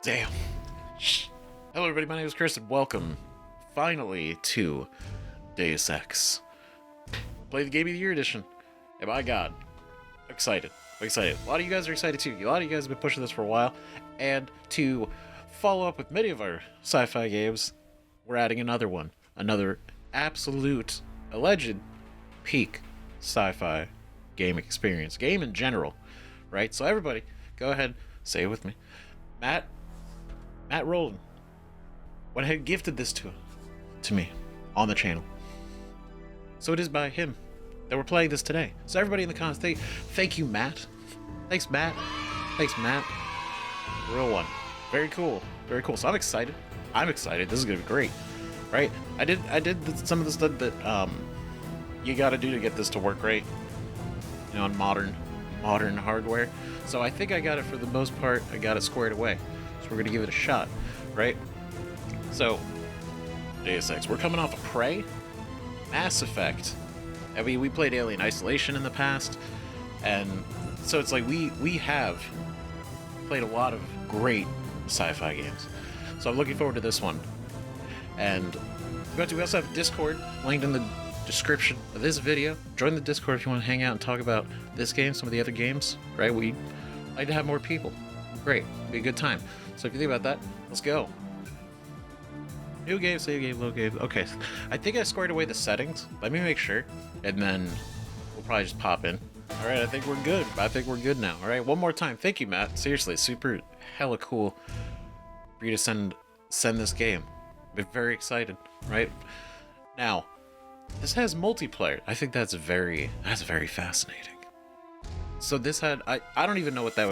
Damn. Hello everybody, my name is Chris and welcome, finally, to Deus Ex. Play the Game of the Year edition. And my god, excited. I'm excited. A lot of you guys are excited too. A lot of you guys have been pushing this for a while. And to follow up with many of our sci-fi games, we're adding another one. Another absolute, alleged, peak sci-fi game experience. Game in general, right? So everybody, go ahead, say it with me. Matt Rowland went ahead and gifted this to me on the channel. So it is by him that we're playing this today. So everybody in the comments, thank you, Matt. Thanks, Matt. Thanks, Matt. Real one. Very cool. Very cool. So I'm excited. This is gonna be great, right? I did some of the stuff that you got to do to get this to work right, you know, on modern hardware. So I think I got it for the most part. I got it squared away. So we're gonna give it a shot, right? So Deus Ex. We're coming off of Prey, Mass Effect. I mean, we played Alien Isolation in the past, and so it's like we have played a lot of great sci-fi games. So I'm looking forward to this one. And we also have Discord linked in the description of this video. Join the Discord if you want to hang out and talk about this game, some of the other games, right? We like to have more people. Great, be a good time. So if you think about that, let's go. New game, save game, load game. Okay, I think I squared away the settings. Let me make sure, and then we'll probably just pop in. All right, I think we're good. I think we're good now. All right, one more time. Thank you, Matt. Seriously, super hella cool for you to send this game. I'm very excited. Right now, this has multiplayer. I think that's very fascinating. So this had I don't even know what that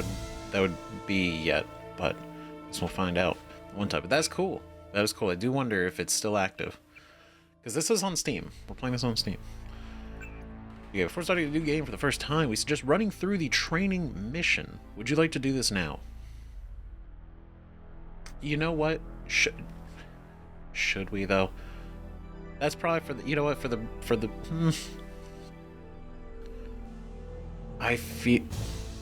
would be yet, but I guess we'll find out one time. But that's cool. That was cool. I do wonder if it's still active, because this is on Steam. We're playing this on Steam. Yeah, before starting a new game for the first time, we suggest running through the training mission. Would you like to do this now? You know what? Should we though? That's probably for the. You know what? For the. I feel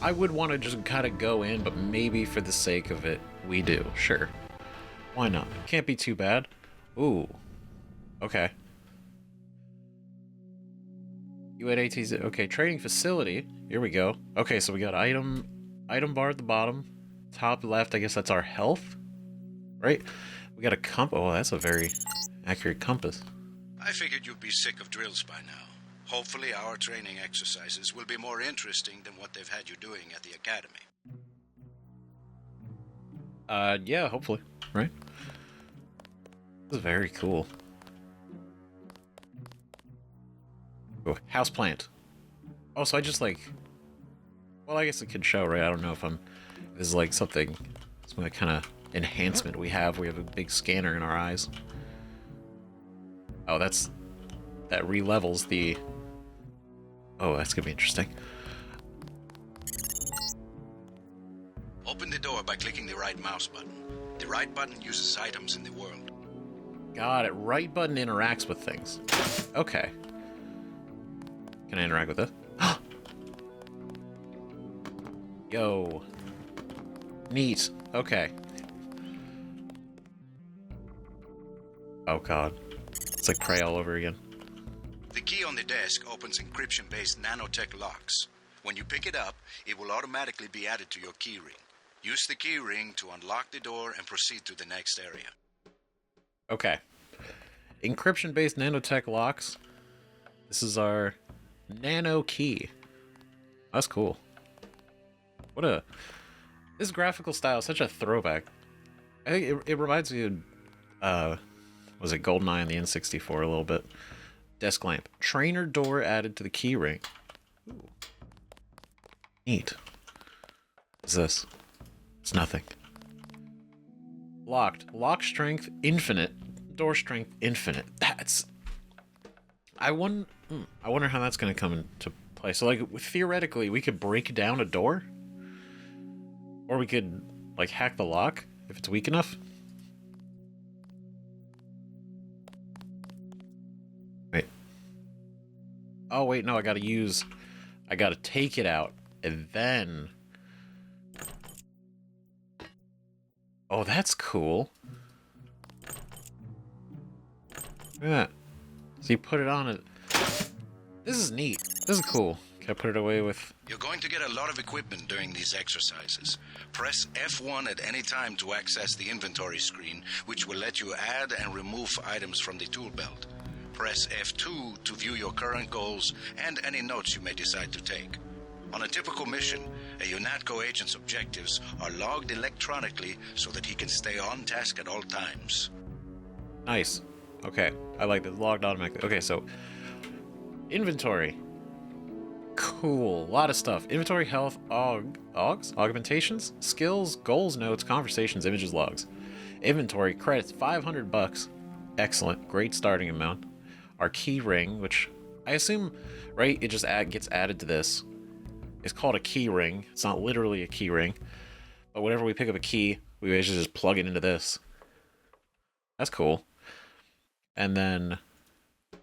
I would want to just kind of go in, but maybe for the sake of it, we do. Sure. Why not? Can't be too bad. Ooh. Okay. UAT's okay. Trading facility. Here we go. Okay, so we got item bar at the bottom, top left. I guess that's our health, right? We got a compass. Oh, that's a very accurate compass. I figured you'd be sick of drills by now. Hopefully our training exercises will be more interesting than what they've had you doing at the academy. Yeah, hopefully, right? This is very cool. Oh, houseplant. Oh, so I just like... Well, I guess it could show, right? I don't know if this is like some kind of enhancement we have. We have a big scanner in our eyes. Oh, that re-levels the... Oh, that's gonna be interesting. Open the door by clicking the right mouse button. The right button uses items in the world. Got it. Right button interacts with things. Okay. Can I interact with this? Yo. Neat. Okay. Oh god. It's like Prey all over again. The key on the desk opens encryption-based nanotech locks. When you pick it up, it will automatically be added to your keyring. Use the keyring to unlock the door and proceed to the next area. Okay. Encryption-based nanotech locks. This is our nano key. That's cool. This graphical style is such a throwback. I think it reminds me of, was it GoldenEye on the N64 a little bit? Desk lamp. Trainer door added to the keyring. Ooh. Neat. What's this? It's nothing. Locked. Lock strength infinite. Door strength infinite. That's... I wonder how that's going to come into play. So, like, theoretically, we could break down a door? Or we could, like, hack the lock if it's weak enough? Wait. Oh, wait, no, I gotta take it out, and then... Oh, that's cool. Look at that. So you put it on it. This is neat. This is cool. Can I put it away with... You're going to get a lot of equipment during these exercises. Press F1 at any time to access the inventory screen, which will let you add and remove items from the tool belt. Press F2 to view your current goals and any notes you may decide to take. On a typical mission, a UNATCO agent's objectives are logged electronically so that he can stay on task at all times. Nice. Okay, I like this. Logged automatically. Okay, so... Inventory. Cool. A lot of stuff. Inventory, health, augs, augmentations, skills, goals, notes, conversations, images, logs. Inventory, credits, $500. Excellent. Great starting amount. Our key ring, which I assume, right, it just gets added to this. It's called a key ring. It's not literally a key ring. But whenever we pick up a key, we basically just plug it into this. That's cool. And then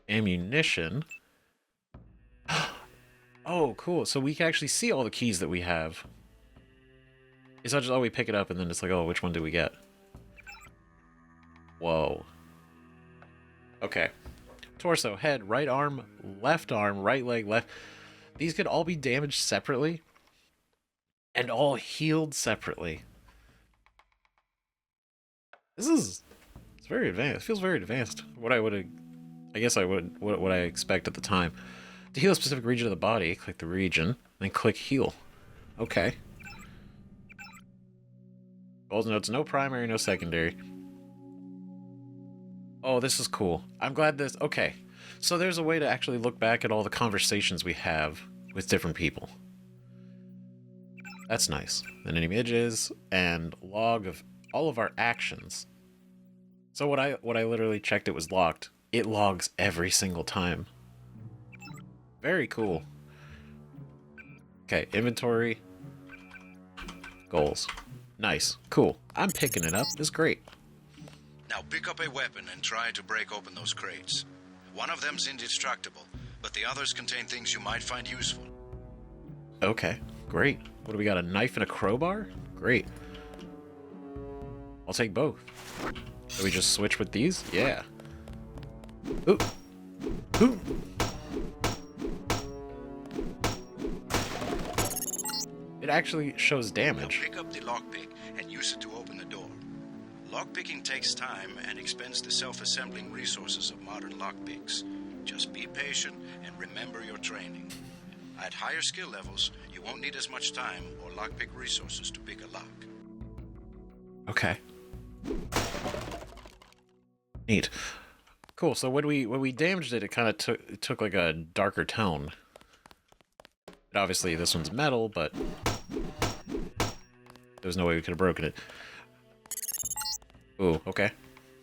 ammunition. Oh, cool. So we can actually see all the keys that we have. It's not just, oh, we pick it up and then it's like, oh, which one do we get? Whoa. Okay. Torso, head, right arm, right leg, left. These could all be damaged separately and all healed separately. It's very advanced. It feels very advanced. What I expect at the time. To heal a specific region of the body, click the region, then click heal. Okay. Goals notes, no primary, no secondary. Oh, this is cool. I'm glad this... Okay. So there's a way to actually look back at all the conversations we have with different people. That's nice. Then images and log of all of our actions. So what I literally checked, it was locked. It logs every single time. Very cool. Okay, inventory. Goals. Nice. Cool. I'm picking it up. This is great. Now pick up a weapon and try to break open those crates. One of them's indestructible, but the others contain things you might find useful. Okay, great. What do we got? A knife and a crowbar? Great. I'll take both. Do we just switch with these? Yeah. Ooh. Ooh. It actually shows damage. Now pick up the lockpick and use it to open the door. Lockpicking takes time and expends the self-assembling resources of modern lockpicks. Just be patient and remember your training. At higher skill levels, you won't need as much time or lockpick resources to pick a lock. Okay. Neat. Cool. So when we damaged it, it kind of took like a darker tone. And obviously, this one's metal, but there's no way we could have broken it. Ooh, okay.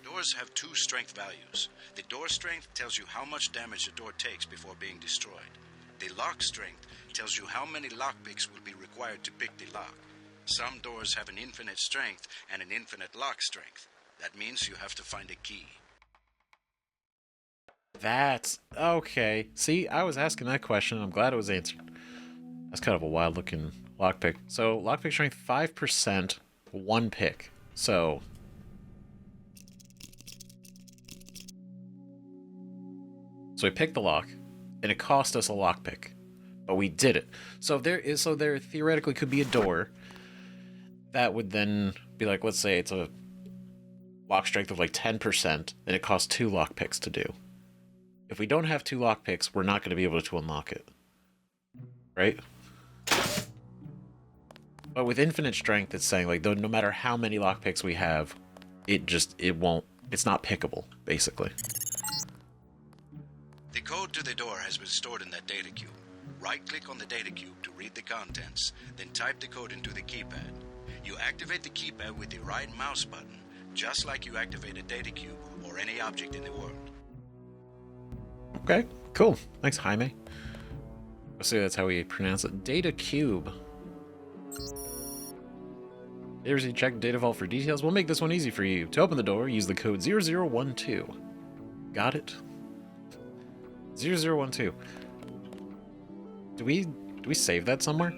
Doors have two strength values. The door strength tells you how much damage the door takes before being destroyed. The lock strength tells you how many lockpicks will be required to pick the lock. Some doors have an infinite strength and an infinite lock strength. That means you have to find a key. That's... okay. See, I was asking that question. I'm glad it was answered. That's kind of a wild-looking lockpick. So, lockpick strength 5%, one pick. So... so we picked the lock, and it cost us a lockpick. But we did it. So there theoretically could be a door that would then be like, let's say it's a lock strength of like 10%, and it costs 2 lockpicks to do. If we don't have 2 lockpicks, we're not going to be able to unlock it. Right? But with infinite strength, it's saying like, no matter how many lockpicks we have, it's not pickable, basically. The code to the door has been stored in that data cube. Right-click on the data cube to read the contents, then type the code into the keypad. You activate the keypad with the right mouse button, just like you activate a data cube or any object in the world. Okay, cool. Thanks, Jaime. Let's see, that's how we pronounce it. Data cube. There's a check data vault for details. We'll make this one easy for you. To open the door, use the code 0012. Got it? 0012. Do we save that somewhere?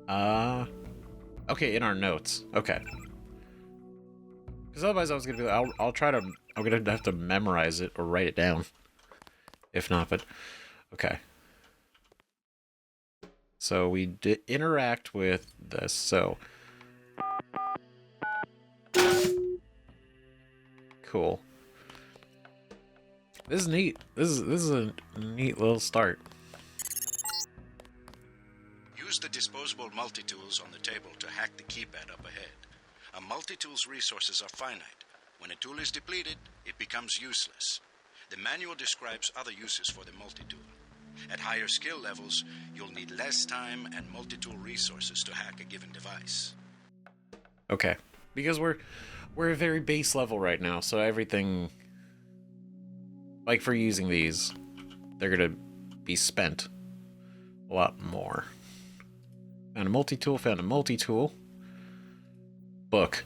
Okay, in our notes. Okay. Because otherwise I was gonna be like, I'll try to, I'm gonna have to memorize it or write it down. If not, but, okay. So we did interact with this, so. Cool. This is neat. This is a neat little start. Use the disposable multi-tools on the table to hack the keypad up ahead. A multi-tool's resources are finite. When a tool is depleted, it becomes useless. The manual describes other uses for the multi-tool. At higher skill levels, you'll need less time and multi-tool resources to hack a given device. Okay. Because we're at very base level right now, so everything, like for using these, they're gonna be spent a lot more. Found a multi-tool. Book.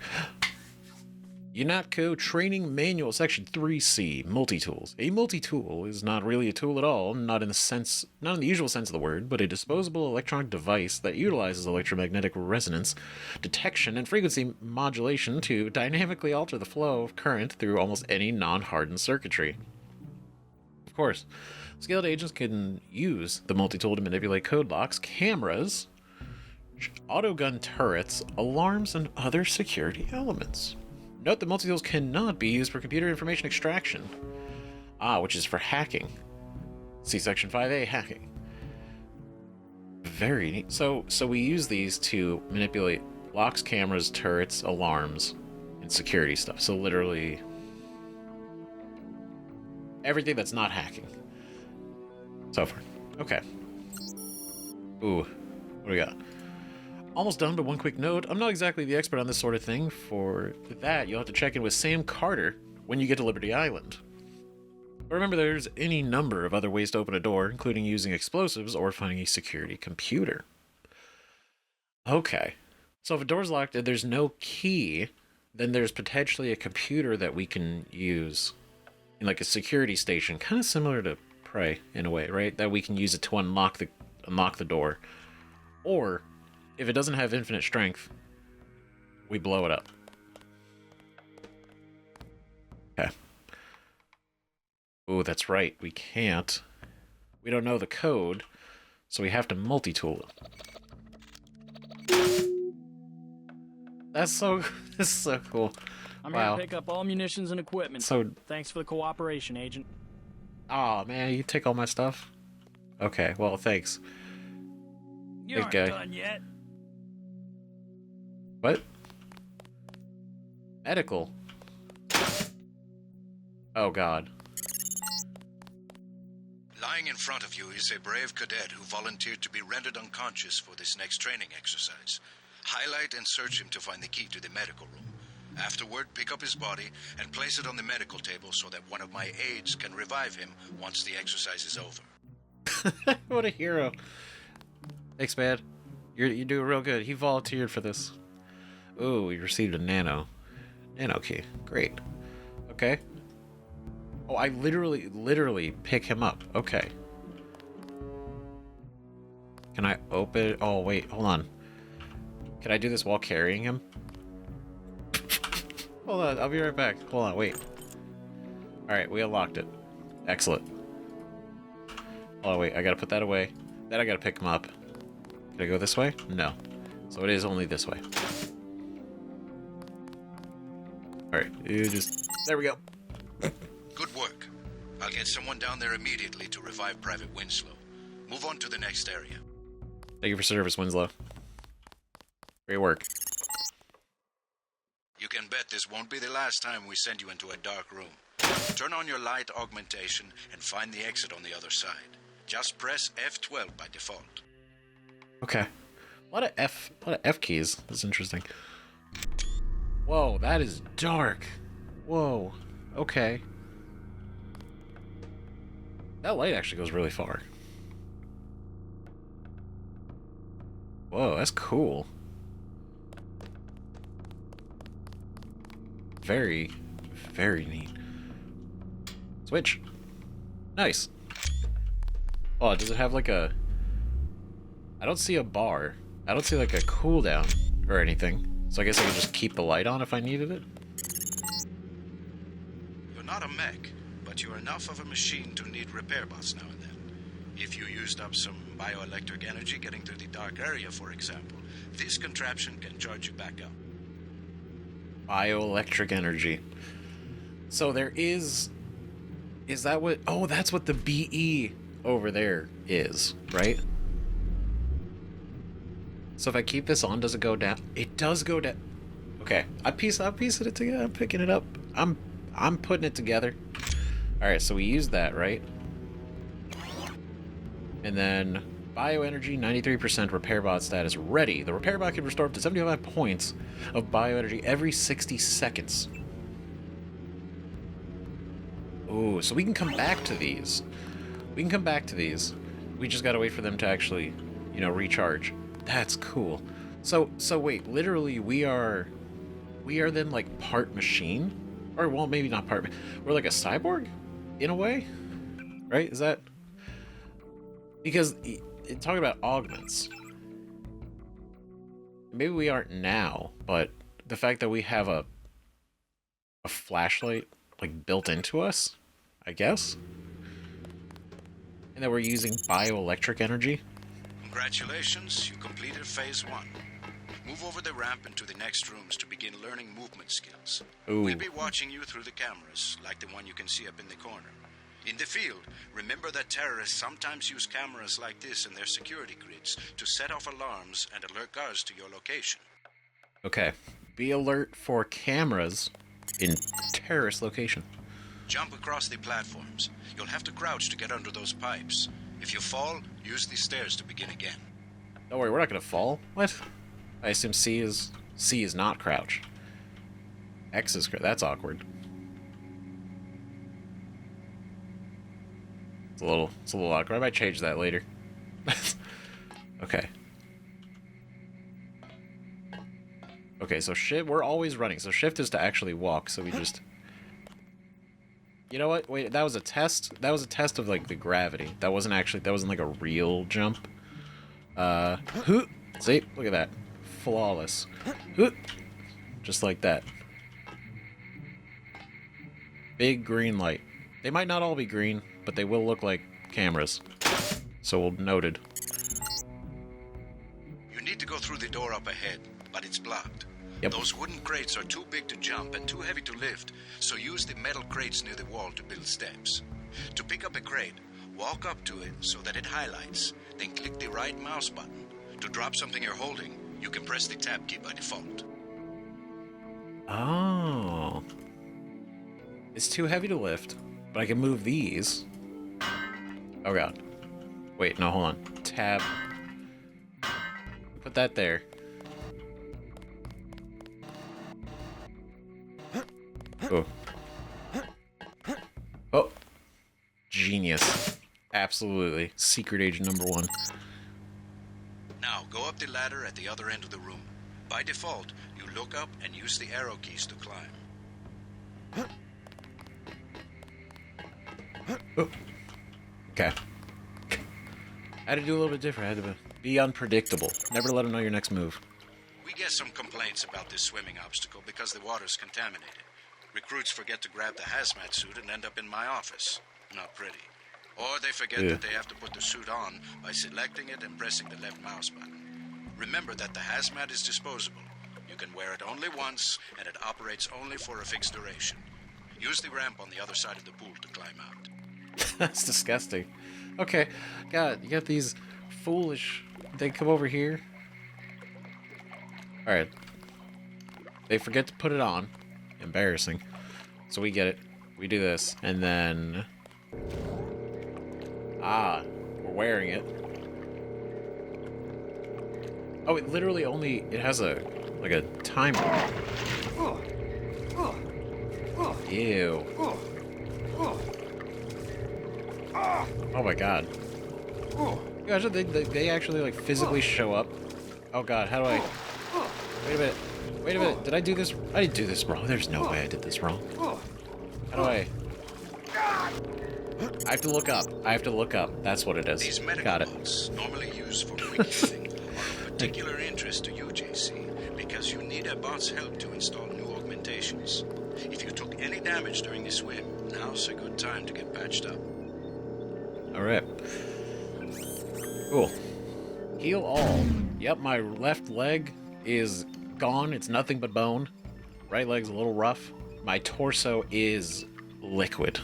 UNATCO Training Manual, Section 3C, multi-tools. A multi-tool is not really a tool at all, not in the usual sense of the word, but a disposable electronic device that utilizes electromagnetic resonance detection and frequency modulation to dynamically alter the flow of current through almost any non-hardened circuitry. Of course, skilled agents can use the multi-tool to manipulate code locks, cameras, autogun turrets, alarms, and other security elements. Note that multi-tools cannot be used for computer information extraction. Which is for hacking. See Section 5A, hacking. Very neat. So we use these to manipulate locks, cameras, turrets, alarms, and security stuff. So literally everything that's not hacking. So far. Okay. Ooh. What do we got? Almost done, but one quick note. I'm not exactly the expert on this sort of thing. For that, you'll have to check in with Sam Carter when you get to Liberty Island. But remember, there's any number of other ways to open a door, including using explosives or finding a security computer. Okay. So if a door's locked and there's no key, then there's potentially a computer that we can use in like a security station, kind of similar to Prey in a way, right? That we can use it to unlock the door. Or if it doesn't have infinite strength, we blow it up. Okay. Oh, that's right. We can't. We don't know the code, so we have to multi-tool it. That's so cool. I'm here to pick up all munitions and equipment. So thanks for the cooperation, Agent. Aw, man, you take all my stuff? Okay, well, thanks. You aren't done yet. What? Medical. Oh, God. Lying in front of you is a brave cadet who volunteered to be rendered unconscious for this next training exercise. Highlight and search him to find the key to the medical room. Afterward, pick up his body and place it on the medical table so that one of my aides can revive him once the exercise is over. What a hero. Thanks, man. You do real good. He volunteered for this. Ooh, we received a nano key. Great. Okay. Oh, I literally pick him up. Okay. Can I open? Oh, wait, hold on. Can I do this while carrying him? Hold on, I'll be right back. Hold on, wait. Alright, we unlocked it. Excellent. Oh, wait, I gotta put that away. Then I gotta pick him up. Can I go this way? No. So it is only this way. Alright, you just... There we go. Good work. I'll get someone down there immediately to revive Private Winslow. Move on to the next area. Thank you for service, Winslow. Great work. You can bet this won't be the last time we send you into a dark room. Turn on your light augmentation and find the exit on the other side. Just press F12 by default. Okay. A lot of F keys. That's interesting. Whoa, that is dark. Whoa. Okay. That light actually goes really far. Whoa, that's cool. Very, very neat. Switch. Nice. Oh, does it have like a... I don't see a bar. I don't see like a cooldown or anything. So I guess I could just keep the light on if I needed it. You're not a mech, but you're enough of a machine to need repair bots now and then. If you used up some bioelectric energy getting through the dark area, for example, this contraption can charge you back up. Bioelectric energy. So there is that what... Oh, that's what the BE over there is, right? So if I keep this on, does it go down? It does go down. Okay, I'm piecing it together. I'm picking it up. I'm putting it together. Alright, so we use that, right? And then bioenergy, 93% repair bot status ready. The repair bot can restore up to 75 points of bioenergy every 60 seconds. Ooh, so we can come back to these. We just gotta wait for them to actually, you know, recharge. That's cool. So wait, literally we are then like part machine? Or, well, maybe not part. We're like a cyborg? In a way? Right? Is that... Because, talking about augments, maybe we aren't now, but the fact that we have a flashlight, like, built into us, I guess? And that we're using bioelectric energy? Congratulations, you completed phase 1. Move over the ramp into the next rooms to begin learning movement skills. Ooh. We'll be watching you through the cameras, like the one you can see up in the corner. In the field, remember that terrorists sometimes use cameras like this in their security grids to set off alarms and alert guards to your location. Okay. Be alert for cameras in terrorist location. Jump across the platforms. You'll have to crouch to get under those pipes. If you fall, use the stairs to begin again. Don't worry, we're not gonna fall. What? I assume C is not crouch. X is crouch. That's awkward. It's a little awkward. I might change that later. Okay. Okay, so shift, we're always running. So shift is to actually walk, so we just... You know what? Wait, that was a test? That was a test of, like, the gravity. That wasn't like a real jump. See? Look at that. Flawless. Just like that. Big green light. They might not all be green, but they will look like cameras. So we'll noted. You need to go through the door up ahead, but it's blocked. Yep. Those wooden crates are too big to jump and too heavy to lift, so use the metal crates near the wall to build steps. To pick up a crate, walk up to it so that it highlights, then click the right mouse button. To drop something you're holding, you can press the tab key by default. Oh. It's too heavy to lift, but I can move these. Oh god. Wait, no, hold on. Tab. Put that there. Oh. Oh. Genius. Absolutely. Secret agent number 1. Now, go up the ladder at the other end of the room. By default, you look up and use the arrow keys to climb. Oh. Okay. I had to do a little bit different. I had to be unpredictable. Never let them know your next move. We get some complaints about this swimming obstacle because the water's contaminated. Recruits forget to grab the hazmat suit and end up in my office. Not pretty. Or they forget that they have to put the suit on by selecting it and pressing the left mouse button. Remember that the hazmat is disposable. You can wear it only once, and it operates only for a fixed duration. Use the ramp on the other side of the pool to climb out. That's disgusting. Okay. God, you got these foolish... They come over here. Alright. They forget to put it on. Embarrassing. So we get it. We do this. And then... Ah, we're wearing it. Oh, it literally only... It has a... like a timer. Ew. Oh my god. Gosh, they actually, like, physically show up. Oh god, how do I... Wait a minute. Wait a minute. Did I do this? I didn't do this wrong. There's no way I did this wrong. How do I... I have to look up. I have to look up. That's what it is. These medical Got it. bots, normally used for quick thing, are particular interest to you, JC, because you need a bot's help to install new augmentations. If you took any damage during the swim, now's a good time to get patched up. Alright. Cool. Heal all. Yep, my left leg is gone. It's nothing but bone. Right leg's a little rough. My torso is liquid.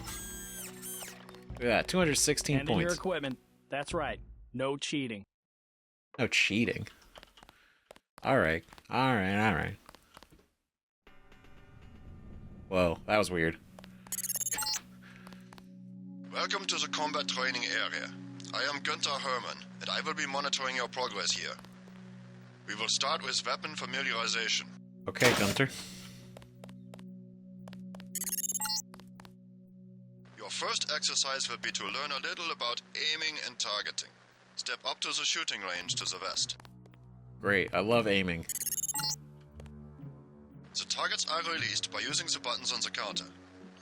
Look at that, 216 Hand in points. your equipment. That's right. No cheating. No cheating. Alright. Alright. Whoa, that was weird. Welcome to the combat training area. I am Günther Hermann, and I will be monitoring your progress here. We will start with weapon familiarization. Okay, Gunther. Your first exercise will be to learn a little about aiming and targeting. Step up to the shooting range to the west. Great, I love aiming. The targets are released by using the buttons on the counter.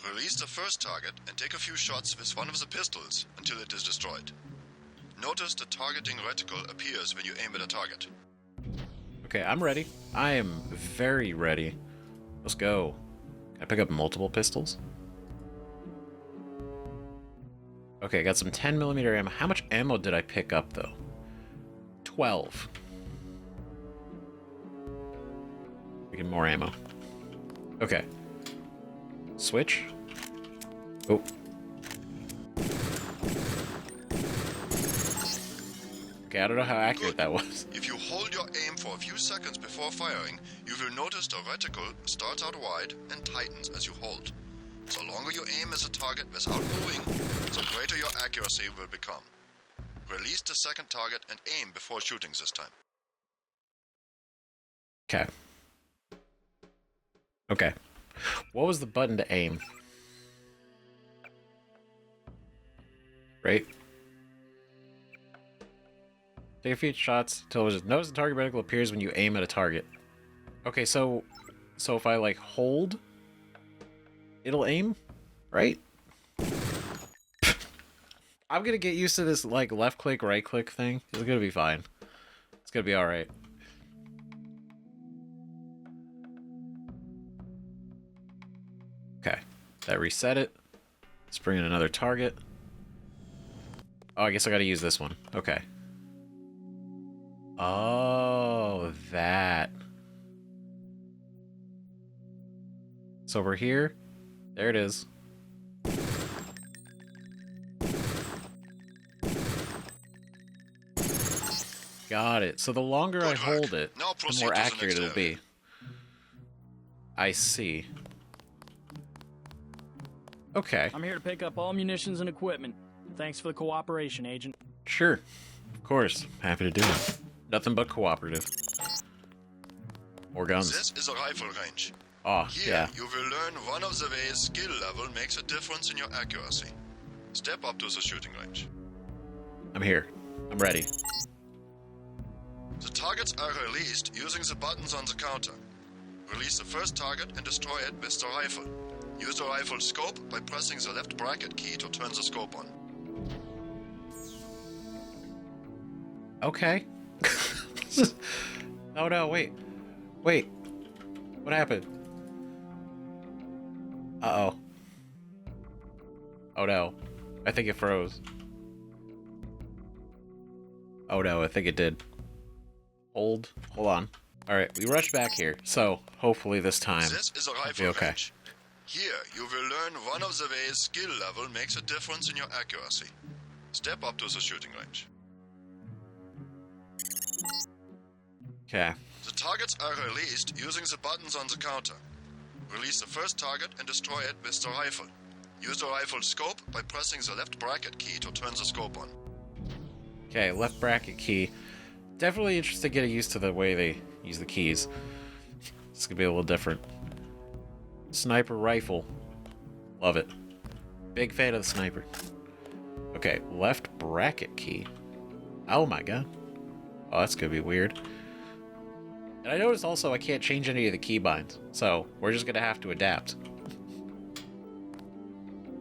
Release the first target and take a few shots with one of the pistols until it is destroyed. Notice the targeting reticle appears when you aim at a target. Okay, I'm ready. I am very ready. Let's go. Can I pick up multiple pistols? Okay, I got some 10mm ammo. How much ammo did I pick up, though? 12. We get more ammo. Okay. Switch. Oh. Okay, I don't know how accurate that was. If you hold your aim for a few seconds before firing, you will notice the reticle starts out wide and tightens as you hold. The longer you aim at a target without moving, the greater your accuracy will become. Release the second target and aim before shooting this time. Okay. Okay. What was the button to aim? Right? Take a few shots until notice the target reticle appears when you aim at a target. Okay, so if I like hold, it'll aim, right? I'm gonna get used to this like left click, right click thing. It's gonna be fine. It's gonna be all right. Okay, that reset it. Let's bring in another target. Oh, I guess I gotta use this one. Okay. Oh, that. So we're here. There it is. Got it. So the longer I hold it, the more accurate it'll be. I see. Okay. I'm here to pick up all munitions and equipment. Thanks for the cooperation, Agent. Sure. Of course. Happy to do it. Nothing but cooperative. More guns. This is a rifle range. Oh, Here, yeah. you will learn one of the ways skill level makes a difference in your accuracy. Step up to the shooting range. I'm here. I'm ready. The targets are released using the buttons on the counter. Release the first target and destroy it with the rifle. Use the rifle scope by pressing the left bracket key to turn the scope on. Okay. Oh no, wait. Wait. What happened? Uh-oh. Oh no. I think it froze. Oh no, I think it did. Hold on. Alright, we rushed back here, so hopefully this time This is a I'll be rifle okay. range. Here, you will learn one of the ways skill level makes a difference in your accuracy. Step up to the shooting range. Okay. The targets are released using the buttons on the counter. Release the first target and destroy it with the rifle. Use the rifle scope by pressing the left bracket key to turn the scope on. Okay, left bracket key. Definitely interested getting used to the way they use the keys. It's gonna be a little different. Sniper rifle. Love it. Big fan of the sniper. Okay, left bracket key. Oh my god. Oh, that's gonna be weird. And I noticed also I can't change any of the keybinds, so we're just gonna have to adapt.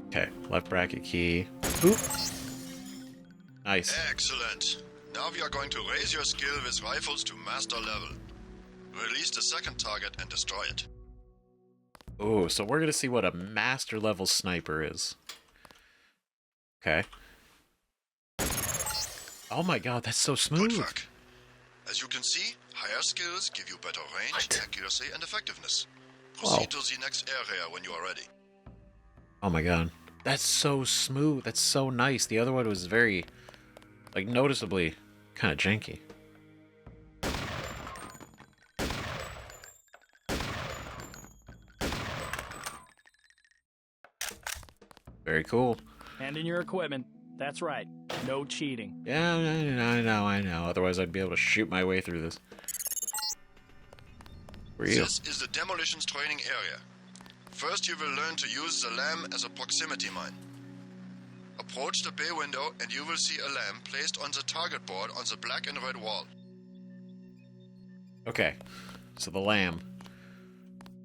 Okay, left bracket key. Oop. Nice. Excellent. Now we are going to raise your skill with rifles to master level. Release the second target and destroy it. Oh, so we're gonna see what a master level sniper is. Okay. Oh my god, that's so smooth. Good work. As you can see, higher skills give you better range, accuracy, and effectiveness. Proceed to the next area when you are ready. Oh my god. That's so smooth. That's so nice. The other one was very, like, noticeably kind of janky. Very cool. Hand in your equipment. That's right. No cheating. Yeah, I know. Otherwise, I'd be able to shoot my way through this. Where are you? This is the demolitions training area. First, you will learn to use the lamp as a proximity mine. Approach the bay window and you will see a lamp placed on the target board on the black and red wall. Okay, so the lamb.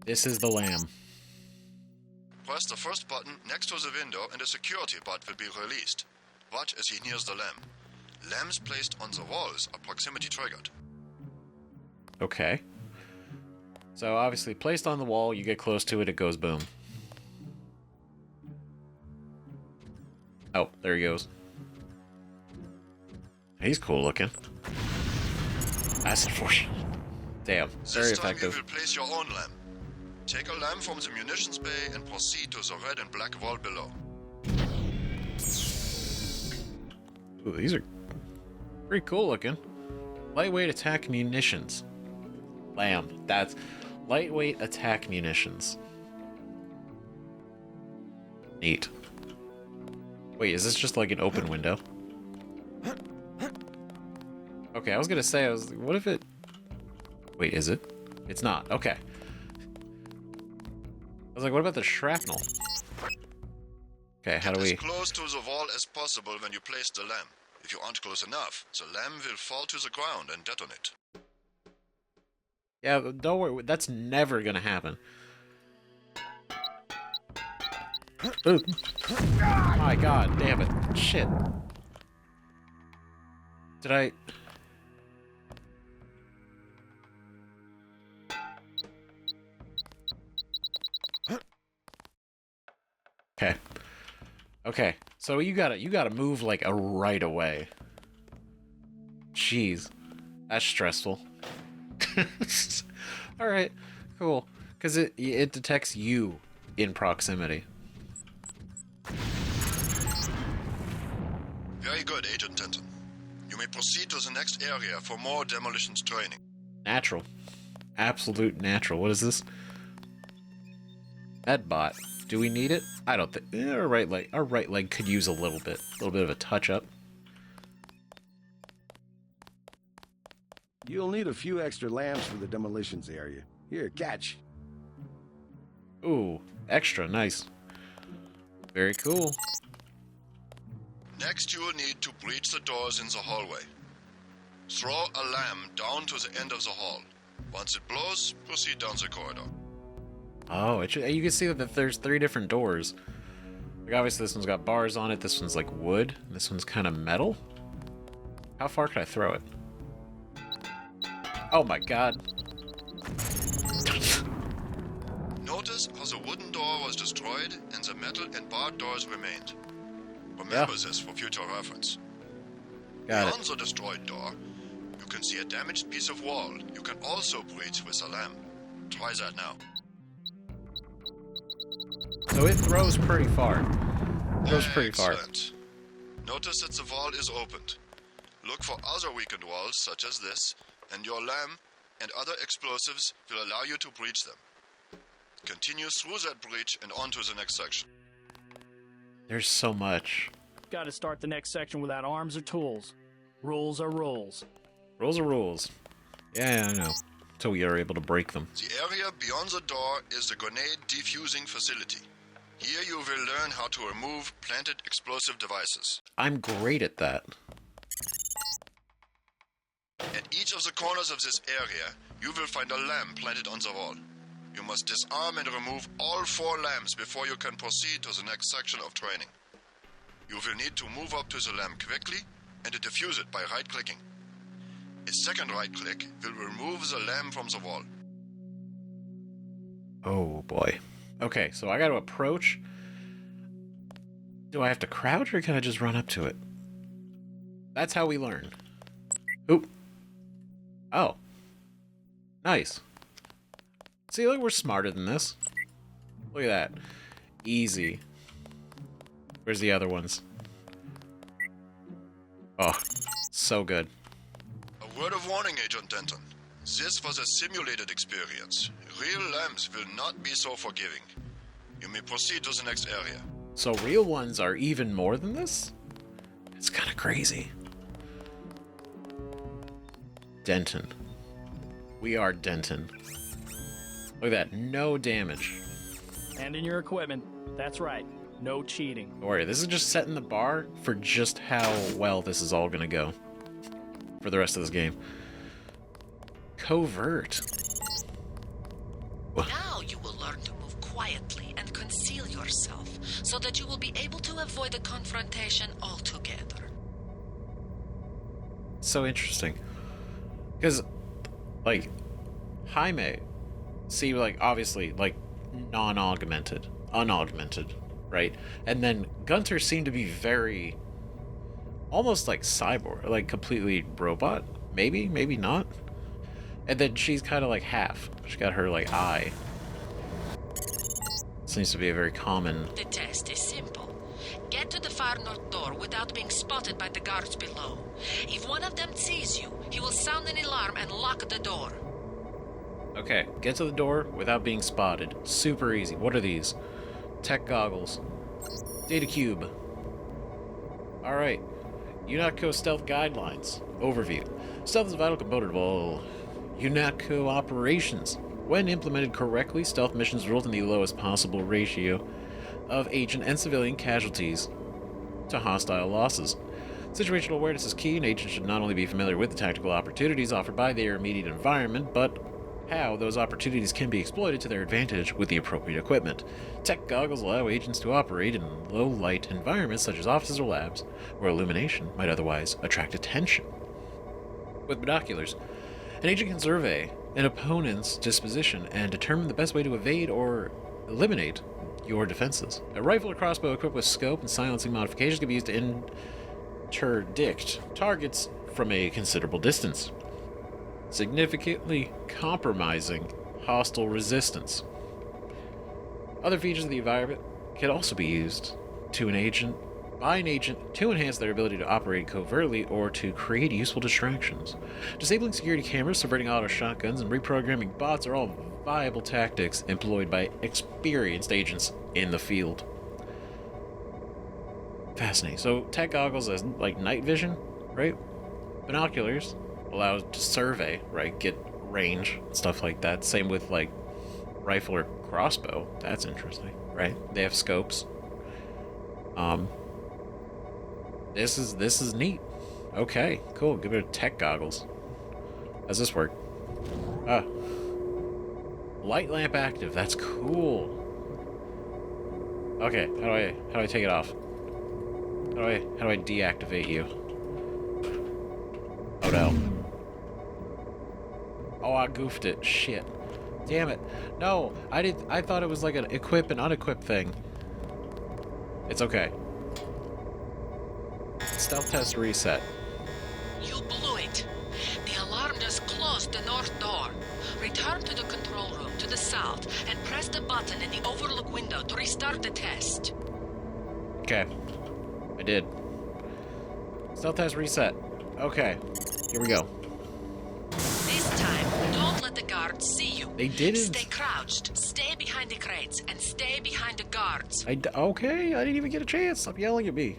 This is the lamb. Press the first button next to the window and a security bot will be released. Watch as he nears the lamp. Lamps placed on the walls are proximity triggered. Okay. So obviously, placed on the wall, you get close to it, it goes boom. Oh, there he goes. He's cool looking. That's unfortunate. Damn, very This time effective. you will place your own lamp. Take a lamp from the munitions bay and proceed to the red and black wall below. Ooh, these are pretty cool looking. Lightweight attack munitions. Lamb. That's lightweight attack munitions. Neat. Wait, is this just like an open window? Okay, I was gonna say, what if it... Wait, is it? It's not. Okay. I was like, what about the shrapnel? Okay, how do we... Get as close to the wall as possible when you place the lamp. If you aren't close enough, the lamp will fall to the ground and detonate. Yeah, don't worry. That's never gonna happen. Ooh. My god, damn it. Shit. Did I... Okay. Okay. So you gotta move like a right away. Jeez. That's stressful. Alright, cool. Because it detects you in proximity. Very good, Agent Denton. You may proceed to the next area for more demolitions training. Natural. Absolute natural. What is this? Medbot. Do we need it? I don't think... Our right leg could use a little bit of a touch-up. You'll need a few extra lamps for the demolitions area. Here, catch. Ooh, extra, nice. Very cool. Next, you will need to breach the doors in the hallway. Throw a lamp down to the end of the hall. Once it blows, proceed down the corridor. Oh, you can see that there's 3 different doors. Like, obviously this one's got bars on it, this one's like wood, and this one's kind of metal. How far can I throw it? Oh my god. Notice how the wooden door was destroyed and the metal and barred doors remained. Remember this for future reference. Got Beyond the destroyed door, you can see a damaged piece of wall you can also breach with a lamp. Try that now. So it throws pretty far. Excellent. Notice that the wall is opened. Look for other weakened walls such as this, and your lamp and other explosives will allow you to breach them. Continue through that breach and on to the next section. There's so much. Got to start the next section without arms or tools. Rules are rules. Rules are rules. Yeah, I know. Until we are able to break them. The area beyond the door is the grenade defusing facility. Here you will learn how to remove planted explosive devices. I'm great at that. At each of the corners of this area, you will find a lamp planted on the wall. You must disarm and remove all 4 lamps before you can proceed to the next section of training. You will need to move up to the lamp quickly and defuse it by right-clicking. A second right-click will remove the lamp from the wall. Oh boy. Okay, so I gotta approach. Do I have to crouch or can I just run up to it? That's how we learn. Oop. Oh. Nice. See, look, we're smarter than this. Look at that. Easy. Where's the other ones? Oh, so good. A word of warning, Agent Denton. This was a simulated experience. Real lamps will not be so forgiving. You may proceed to the next area. So real ones are even more than this? It's kind of crazy. Denton. We are Denton. Look at that. No damage. And in your equipment. That's right. No cheating. Don't worry, this is just setting the bar for just how well this is all gonna go for the rest of this game. Covert. Now you will learn to move quietly and conceal yourself so that you will be able to avoid the confrontation altogether. So interesting. Because, like, Jaime, see, like, obviously, like, non-augmented, unaugmented, right? And then Gunter seemed to be very, almost like cyborg, like completely robot. Maybe, maybe not. And then she's kind of like half. She got her, like, eye. Seems to be a very common... The test is simple. Get to the far north door without being spotted by the guards below. If one of them sees you, he will sound an alarm and lock the door. Okay, get to the door without being spotted. Super easy. What are these? Tech goggles. Data cube. Alright. UNATCO stealth guidelines. Overview. Stealth is a vital component of all UNATCO operations. When implemented correctly, stealth missions result in the lowest possible ratio of agent and civilian casualties to hostile losses. Situational awareness is key, and agents should not only be familiar with the tactical opportunities offered by their immediate environment, but how those opportunities can be exploited to their advantage with the appropriate equipment. Tech goggles allow agents to operate in low-light environments such as offices or labs, where illumination might otherwise attract attention. With binoculars, an agent can survey an opponent's disposition and determine the best way to evade or eliminate your defenses. A rifle or crossbow equipped with scope and silencing modifications can be used to interdict targets from a considerable distance, significantly compromising hostile resistance. Other features of the environment can also be used by an agent to enhance their ability to operate covertly or to create useful distractions. Disabling security cameras, subverting auto shotguns, and reprogramming bots are all viable tactics employed by experienced agents in the field. Fascinating. So tech goggles as like night vision, right? Binoculars allow to survey, right? Get range, stuff like that. Same with like rifle or crossbow. That's interesting, right? They have scopes. This is neat. Okay, cool. Give it a tech goggles. How's this work? Light lamp active. That's cool. Okay, how do I take it off? How do I deactivate you? Oh no. Oh, I goofed it. Shit. Damn it. No, I thought it was like an equip and unequip thing. It's okay. Stealth test reset. You blew it. The alarm just closed the north door. Return to the control room to the south and press the button in the overlook window to restart the test. Okay. I did. Stealth test reset. Okay. Here we go. This time, don't let the guards see you. They didn't. Stay crouched, stay behind the crates, and stay behind the guards. Okay, I didn't even get a chance. Stop yelling at me.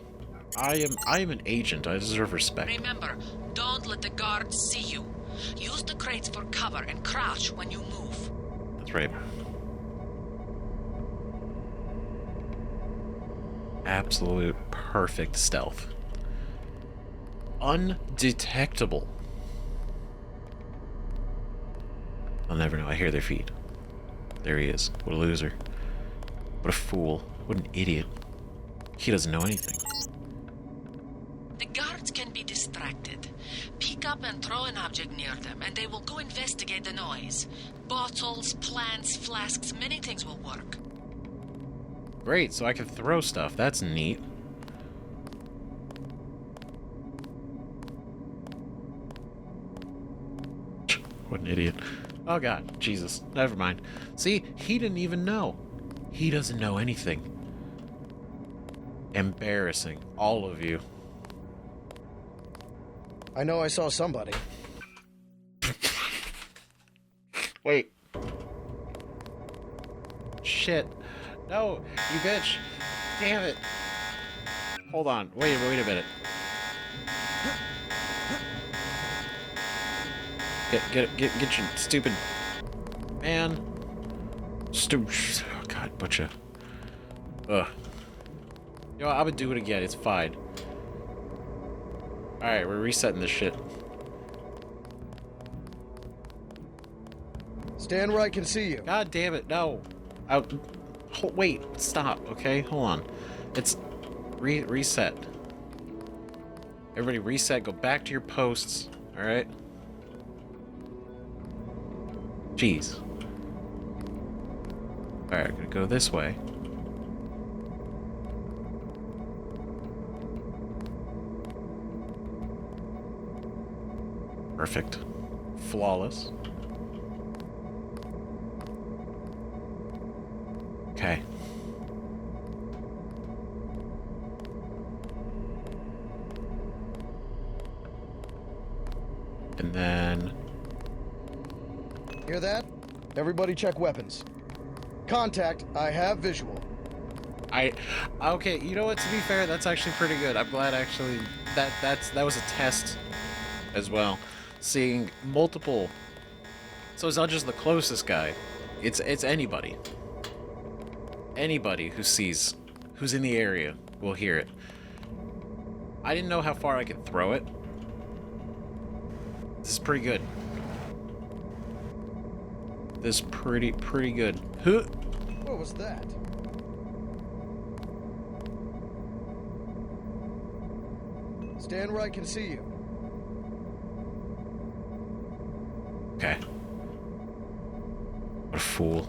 I am an agent. I deserve respect. Remember, don't let the guards see you. Use the crates for cover and crouch when you move. That's right. Absolute perfect stealth. Undetectable. I'll never know. I hear their feet. There he is. What a loser. What a fool. What an idiot. He doesn't know anything. The guards can be up and throw an object near them, and they will go investigate the noise. Bottles, plants, flasks, many things will work. Great, so I can throw stuff. That's neat. What an idiot. Oh god, Jesus. Never mind. See, he didn't even know. He doesn't know anything. Embarrassing. All of you. I know I saw somebody. Wait. Shit. No, you bitch. Damn it. Hold on. Wait a minute. Get your stupid man. Oh god, butcha. Ugh. You know, I would do it again. It's fine. Alright, we're resetting this shit. Stand where I can see you. God damn it, no. Wait, stop, okay? Hold on. It's reset. Everybody reset, go back to your posts, alright? Jeez. Alright, I'm gonna go this way. Perfect. Flawless. Okay. And then... Hear that? Everybody check weapons. Contact, I have visual. Okay, you know what, to be fair, that's actually pretty good. I'm glad actually that was a test as well. Seeing multiple, so it's not just the closest guy, it's anybody who's in the area will hear it. I didn't know how far I could throw it. This is pretty good. This is pretty good. Huh. What was that? Stand where I can see you. Okay. What a fool.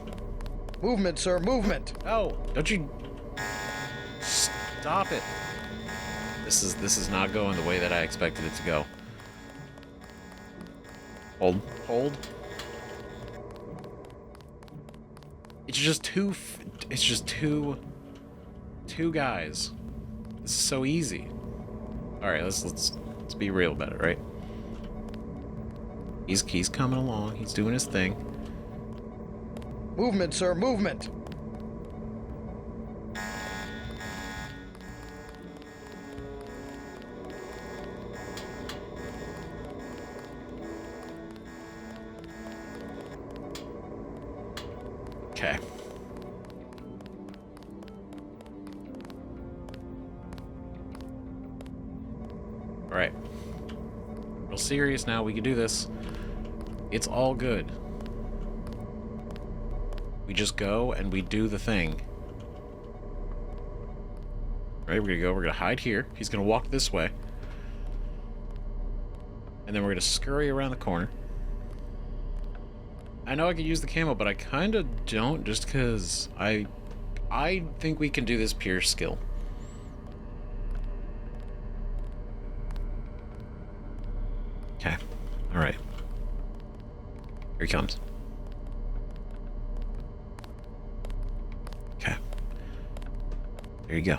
Movement, sir, movement. Oh, don't you stop it. This is not going the way that I expected it to go. Hold. It's just two guys. This is so easy. All right, let's be real about it, right? He's coming along. He's doing his thing. Movement, sir, movement. Okay. All right. Real serious now. We can do this. It's all good. We just go and we do the thing. Right, we're gonna hide here. He's gonna walk this way. And then we're gonna scurry around the corner. I know I could use the camo, but I kinda don't, just because I think we can do this pure skill. Okay. Alright. Here he comes. Okay. There you go.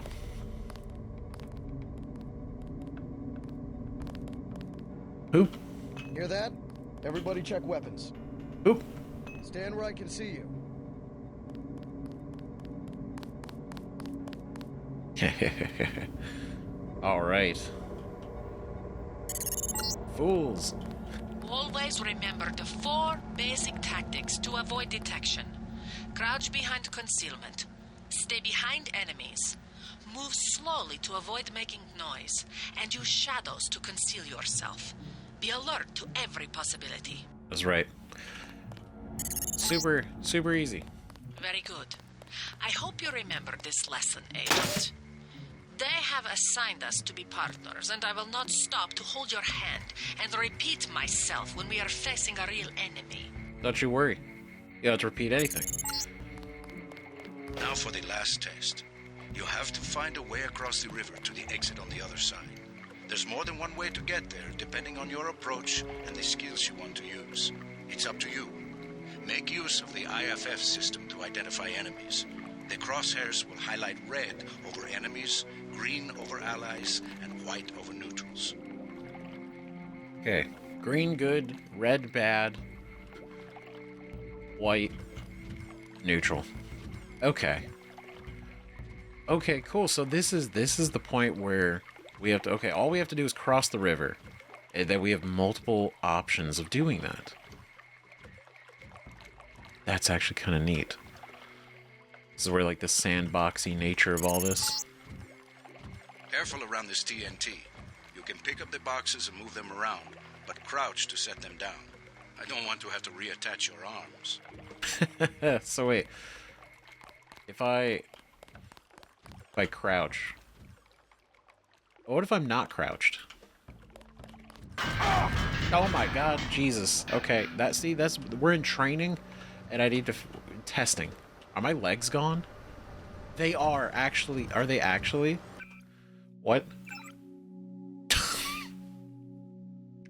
Oop. Hear that? Everybody check weapons. Oop. Stand where I can see you. All right. Fools. Always remember the 4 basic tactics to avoid detection. Crouch behind concealment. Stay behind enemies. Move slowly to avoid making noise. And use shadows to conceal yourself. Be alert to every possibility. That's right. Super easy. Very good. I hope you remember this lesson, Agent. They have assigned us to be partners, and I will not stop to hold your hand and repeat myself when we are facing a real enemy. Don't you worry. You don't have to repeat anything. Now for the last test. You have to find a way across the river to the exit on the other side. There's more than one way to get there, depending on your approach and the skills you want to use. It's up to you. Make use of the IFF system to identify enemies. The crosshairs will highlight red over enemies, green over allies, and white over neutrals. Okay. Green good, red bad, white neutral. Okay. Okay, cool. So this is the point where we have to, okay, all we have to do is cross the river. And then we have multiple options of doing that. That's actually kind of neat. This is where, like, the sandboxy nature of all this. Careful around this TNT. You can pick up the boxes and move them around, but crouch to set them down. I don't want to have to reattach your arms. So wait. If I crouch. What if I'm not crouched? Oh my god, Jesus. Okay, we're in training, and I need to testing. Are my legs gone? They are actually. Are they actually? What?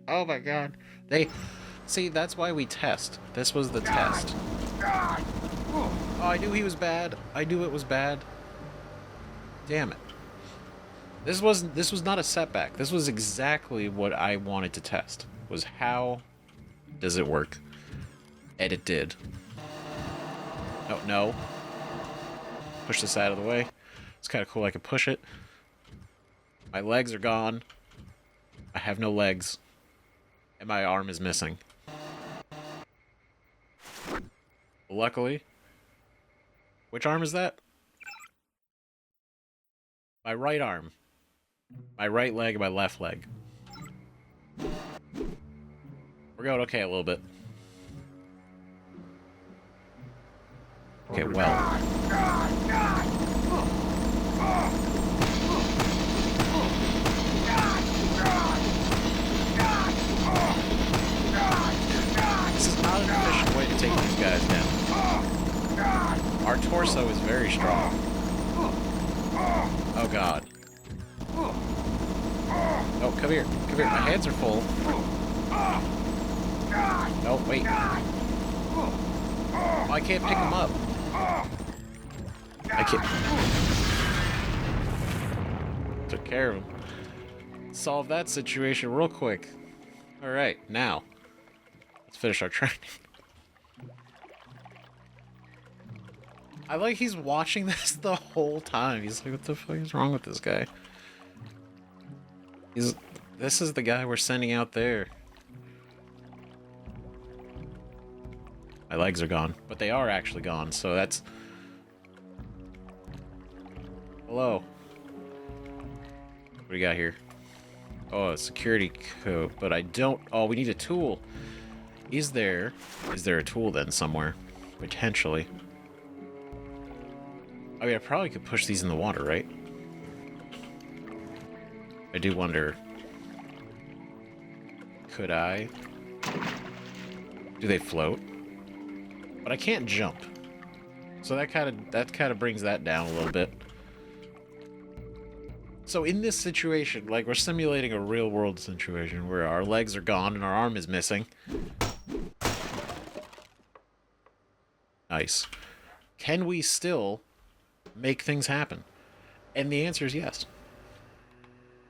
Oh my god. See, that's why we test. This was the test. Oh, I knew he was bad. I knew it was bad. Damn it. This was not a setback. This was exactly what I wanted to test. Was how does it work? And it did. Oh, no. Push this out of the way. It's kind of cool I can push it. My legs are gone. I have no legs. And my arm is missing. Luckily. Which arm is that? My right arm. My right leg and my left leg. We're going okay a little bit. Okay, well. This is not an efficient way to take these guys down. Our torso is very strong. Oh god. Oh, come here. Come here. My hands are full. Oh, wait. Oh, I can't pick them up. I can't. Took care of him. Solve that situation real quick. Alright, now. Let's finish our training. I like he's watching this the whole time. He's like, what the fuck is wrong with this guy? This is the guy we're sending out there. My legs are gone, but they are actually gone, so that's... Hello. What do we got here? Oh, a security code, but I don't... Oh, we need a tool. Is there a tool then somewhere? Potentially. I mean, I probably could push these in the water, right? I do wonder... Could I? Do they float? But I can't jump. So that kind of brings that down a little bit. So in this situation, like we're simulating a real world situation where our legs are gone and our arm is missing. Nice. Can we still make things happen? And the answer is yes.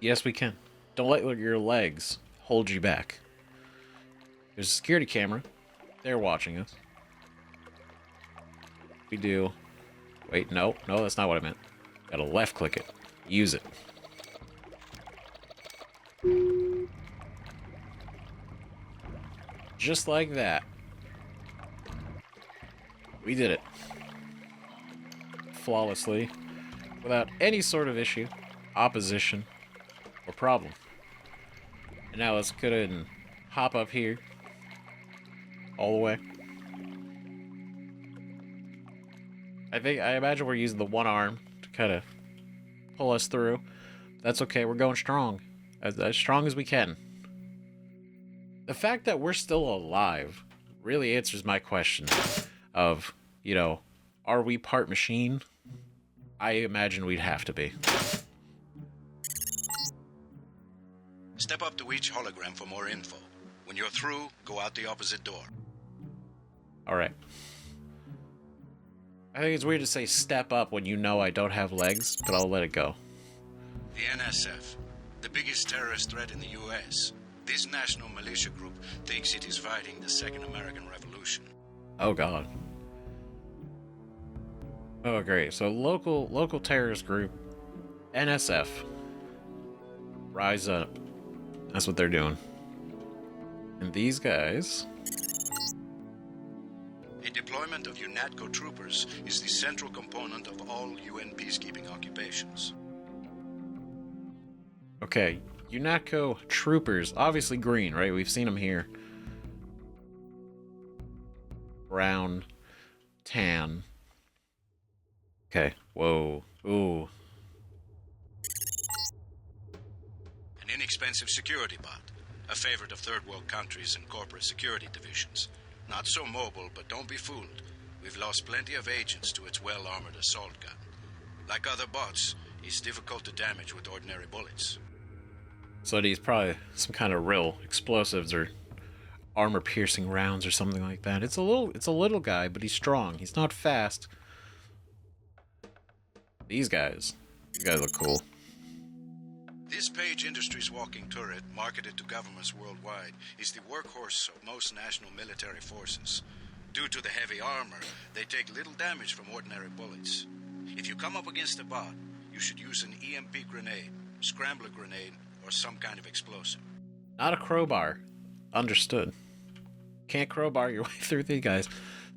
Yes, we can. Don't let your legs hold you back. There's a security camera. They're watching us. We do. Wait, no, that's not what I meant. Gotta left click it. Use it. Just like that. We did it. Flawlessly. Without any sort of issue, opposition, or problem. And now let's go ahead and hop up here. All the way. I imagine we're using the one arm to kind of pull us through. That's okay. We're going strong. As strong as we can. The fact that we're still alive really answers my question of, you know, are we part machine? I imagine we'd have to be. Step up to each hologram for more info. When you're through, go out the opposite door. Alright. I think it's weird to say step up when you know I don't have legs, but I'll let it go. The NSF, the biggest terrorist threat in the U.S. This national militia group thinks it is fighting the Second American Revolution. Oh god. Oh great. So local terrorist group, NSF. Rise up. That's what they're doing. And these guys... A deployment of UNATCO troopers is the central component of all UN peacekeeping occupations. Okay, UNATCO troopers, obviously green, right? We've seen them here. Brown, tan. Okay, whoa, ooh. An inexpensive security bot, a favorite of third world countries and corporate security divisions. Not so mobile, but don't be fooled. We've lost plenty of agents to its well-armored assault gun. Like other bots, it's difficult to damage with ordinary bullets. So these probably some kind of real explosives or armor-piercing rounds or something like that. It's a little guy, but he's strong. He's not fast. These guys look cool. This Page Industries walking turret, marketed to governments worldwide, is the workhorse of most national military forces. Due to the heavy armor, they take little damage from ordinary bullets. If you come up against a bot, you should use an EMP grenade, scrambler grenade, or some kind of explosive. Not a crowbar. Understood. Can't crowbar your way through these guys.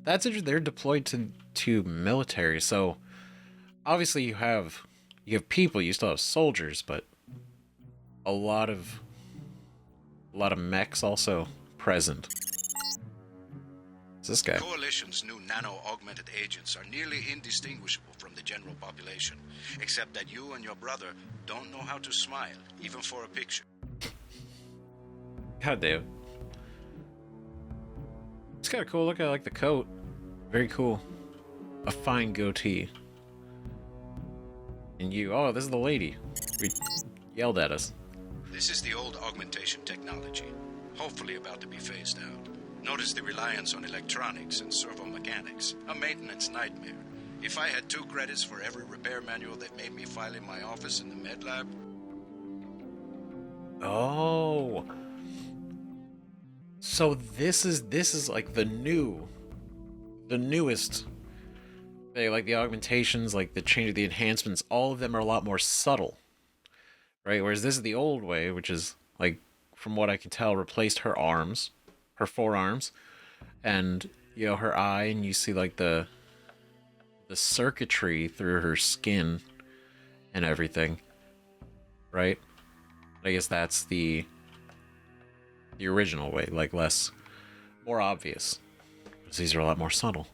That's interesting. They're deployed to military, so obviously you have people, you still have soldiers, but a lot of mechs also present. It's this guy. Coalition's new nano-augmented agents are nearly indistinguishable from the general population, except that you and your brother don't know how to smile, even for a picture. God damn. It's kind of cool. Look, I like the coat. Very cool. A fine goatee. And you, oh, this is the lady. We yelled at us. This is the old augmentation technology, hopefully about to be phased out. Notice the reliance on electronics and servo mechanics, a maintenance nightmare. If I had 2 credits for every repair manual that made me file in my office in the med lab. Oh. So this is like the newest thing, like the augmentations, like the change of the enhancements, all of them are a lot more subtle. Right? Whereas this is the old way, which is, like, from what I can tell, replaced her arms, her forearms, and, you know, her eye, and you see, like, the circuitry through her skin and everything. Right? I guess that's the original way, like, more obvious. Because these are a lot more subtle.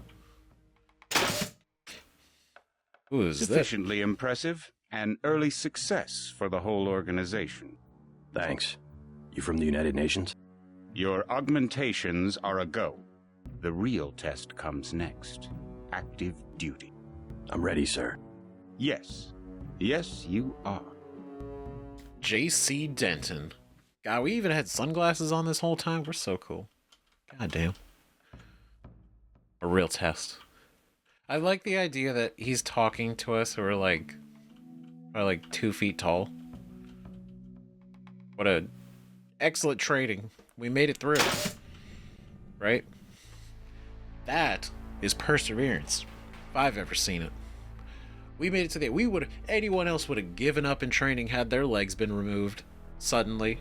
Who is this? Sufficiently impressive. An early success for the whole organization. Thanks. You from the United Nations? Your augmentations are a go. The real test comes next. Active duty. I'm ready, sir. Yes. Yes, you are. J.C. Denton. God, we even had sunglasses on this whole time. We're so cool. God damn. A real test. I like the idea that he's talking to us who are like 2 feet tall. What a excellent trading. We made it through. Right? That is perseverance. If I've ever seen it. We made it to the anyone else would have given up in training had their legs been removed suddenly,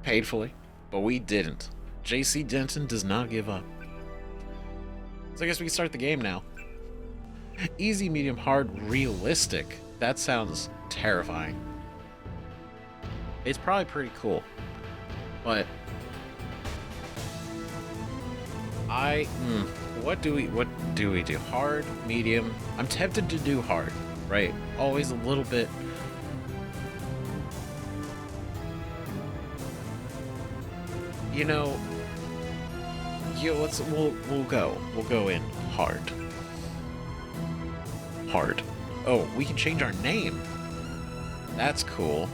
painfully, but we didn't. JC Denton does not give up. So I guess we can start the game now. Easy, medium, hard, realistic. That sounds terrifying. It's probably pretty cool, but what do we do? Hard, medium. I'm tempted to do hard, right? Always a little bit you know, we'll go in hard. Hard. Oh, we can change our name. That's cool.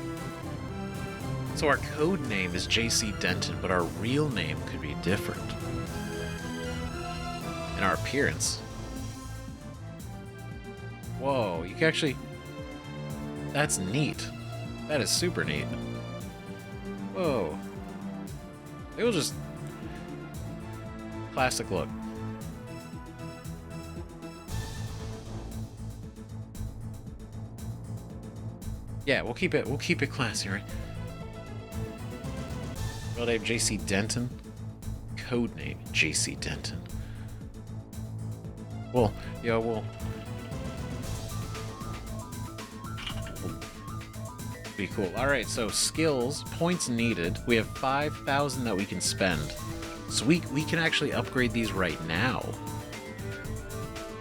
So our code name is JC Denton, but our real name could be different. And our appearance. Whoa, you can actually... That's neat. That is super neat. Whoa. They will just... Classic look. Yeah, we'll keep it classy, right? Real name JC Denton. Code name JC Denton. Well, yeah, we'll be cool. Alright, so skills, points needed. We have 5,000 that we can spend. So we can actually upgrade these right now.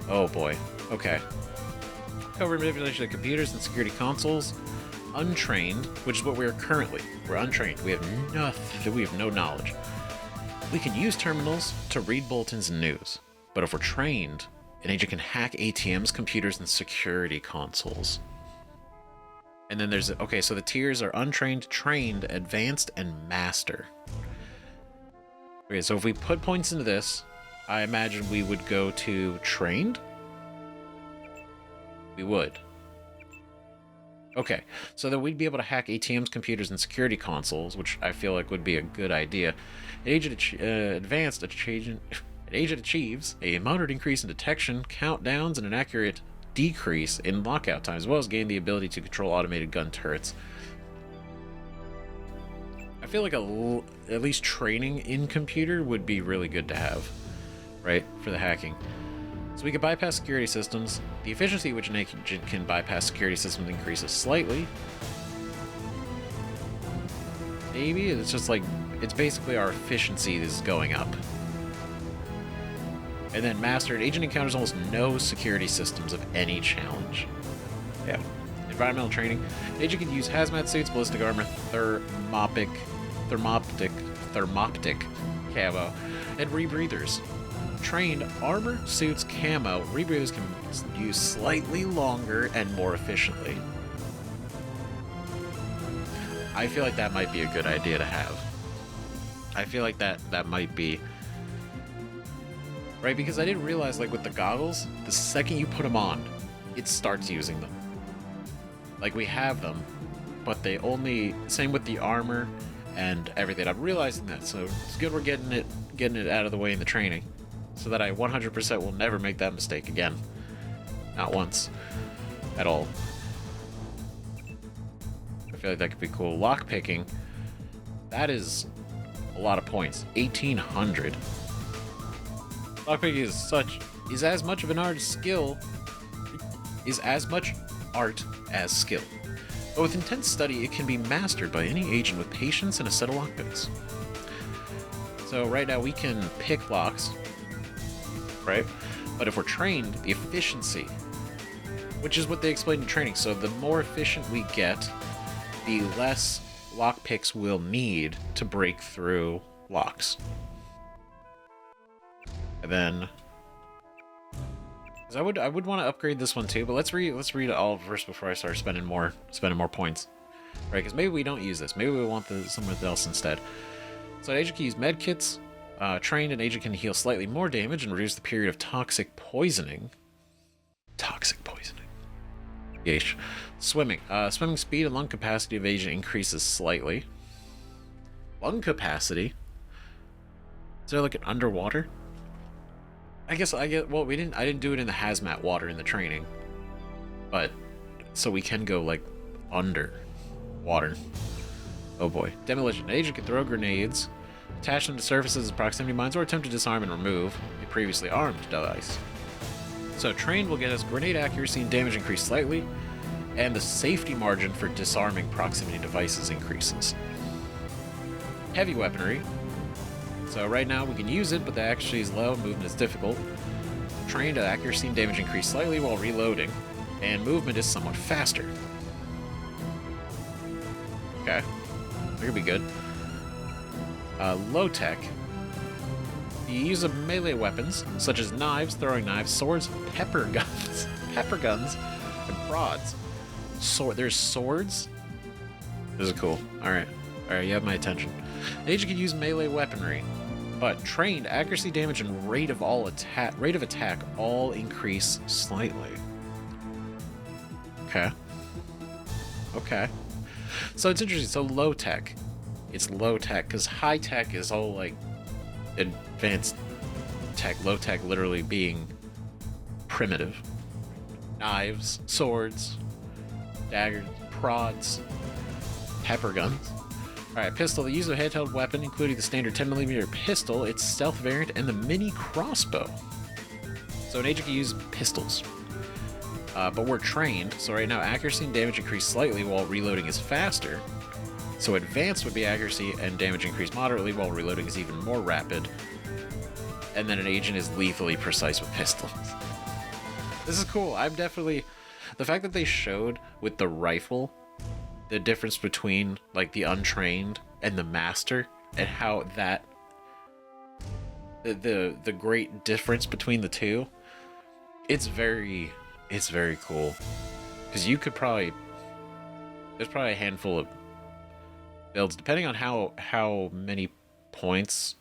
Oh boy. Okay. Cover manipulation of computers and security consoles. Untrained, which is what we are currently. We're untrained. We have nothing. We have no knowledge. We can use terminals to read bulletins and news. But if we're trained, an agent can hack ATMs, computers, and security consoles. And then there's... Okay, so the tiers are untrained, trained, advanced, and master. Okay, so if we put points into this, I imagine we would go to trained? We would. Okay, so then we'd be able to hack ATMs, computers, and security consoles, which I feel like would be a good idea. An agent advanced, an agent achieves a moderate increase in detection, countdowns, and an accurate decrease in lockout time, as well as gain the ability to control automated gun turrets. I feel like at least training in computer would be really good to have, right, for the hacking. So we can bypass security systems. The efficiency which an agent can bypass security systems increases slightly. Maybe it's just like, it's basically our efficiency is going up. And then mastered, agent encounters almost no security systems of any challenge. Yeah. Environmental training. An agent can use hazmat suits, ballistic armor, thermoptic camo, and rebreathers. Trained armor, suits, camo, rebreathers can use slightly longer and more efficiently. I feel like that might be a good idea to have. I feel like that might be... Right, because I didn't realize, like, with the goggles, the second you put them on, it starts using them. Like, we have them, but they only... Same with the armor and everything. I'm realizing that, so it's good we're getting it out of the way in the training. So that I 100% will never make that mistake again. Not once. At all. I feel like that could be cool. Lockpicking. That is a lot of points. 1,800. Lockpicking is as much of an art as skill. Is as much art as skill. But with intense study, it can be mastered by any agent with patience and a set of lockpicks. So right now we can pick locks. Right? But if we're trained, the efficiency, which is what they explained in training, so the more efficient we get, the less lockpicks we'll need to break through locks. And then, I would want to upgrade this one too, but let's read it all first before I start spending more points, right? Because maybe we don't use this. Maybe we want somewhere else instead. So an agent can use med kits. Trained, an agent can heal slightly more damage and reduce the period of toxic poisoning. Toxic poisoning. Yeesh. Swimming. Swimming speed and lung capacity of agent increases slightly. Lung capacity? Is there like an underwater? I get. Well, I didn't do it in the hazmat water in the training, but so we can go like under water. Oh boy. Demolition. An agent can throw grenades, attach them to surfaces as proximity mines, or attempt to disarm and remove a previously armed device. So trained will get us grenade accuracy and damage increase slightly, and the safety margin for disarming proximity devices increases. Heavy weaponry. So right now we can use it, but the accuracy is low, movement is difficult. Trained, accuracy and damage increase slightly while reloading, and movement is somewhat faster. Okay. That could be good. Low tech. You use of melee weapons, such as knives, throwing knives, swords, pepper guns, and prods. There's swords? This is cool. Alright, you have my attention. An agent can use melee weaponry, but trained accuracy, damage, and rate of attack all increase slightly. Okay. So it's interesting. So low tech. It's low tech, because high tech is all like advanced tech. Low tech literally being primitive. Knives, swords, daggers, prods, pepper guns. Alright, pistol. The use of a handheld weapon, including the standard 10mm pistol, its stealth variant, and the mini crossbow. So an agent can use pistols. But we're trained, so right now accuracy and damage increase slightly while reloading is faster. So advanced would be accuracy and damage increase moderately while reloading is even more rapid. And then an agent is lethally precise with pistols. This is cool. I'm definitely... The fact that they showed with the rifle the difference between like the untrained and the master, and how that the great difference between the two, it's very cool, because you could probably, there's probably a handful of builds depending on how many points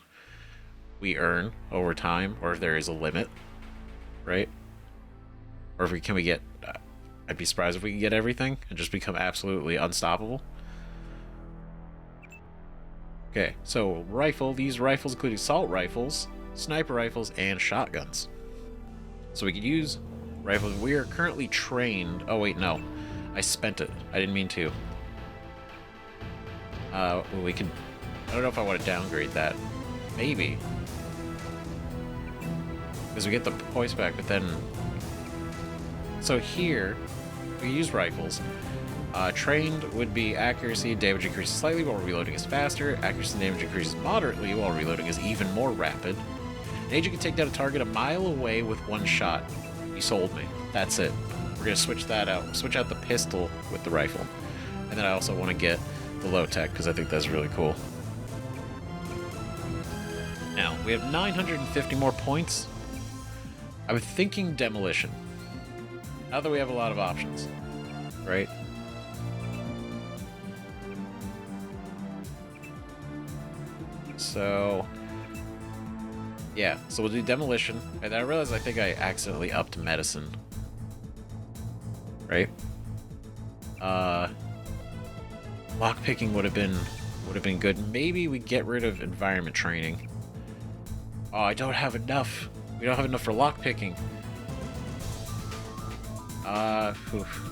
we earn over time, or if there is a limit, right? Or if we get I'd be surprised if we can get everything and just become absolutely unstoppable. Okay, so these rifles include assault rifles, sniper rifles, and shotguns. So we could use rifles. We are currently trained. Oh wait, no. I spent it. I didn't mean to. We can... I don't know if I want to downgrade that. Maybe. Because we get the points back, but then... So here... We use rifles. Trained would be accuracy, damage increases slightly while reloading is faster. Accuracy and damage increases moderately while reloading is even more rapid. An agent can take down a target a mile away with one shot. You sold me. That's it. We're gonna switch that out. Switch out the pistol with the rifle. And then I also want to get the low tech, because I think that's really cool. Now, we have 950 more points. I'm thinking demolition. Now that we have a lot of options, right? So, yeah, so we'll do demolition. And then I realized I think I accidentally upped medicine. Right? Lockpicking would have been good. Maybe we get rid of environment training. Oh, I don't have enough. We don't have enough for lockpicking. Oof.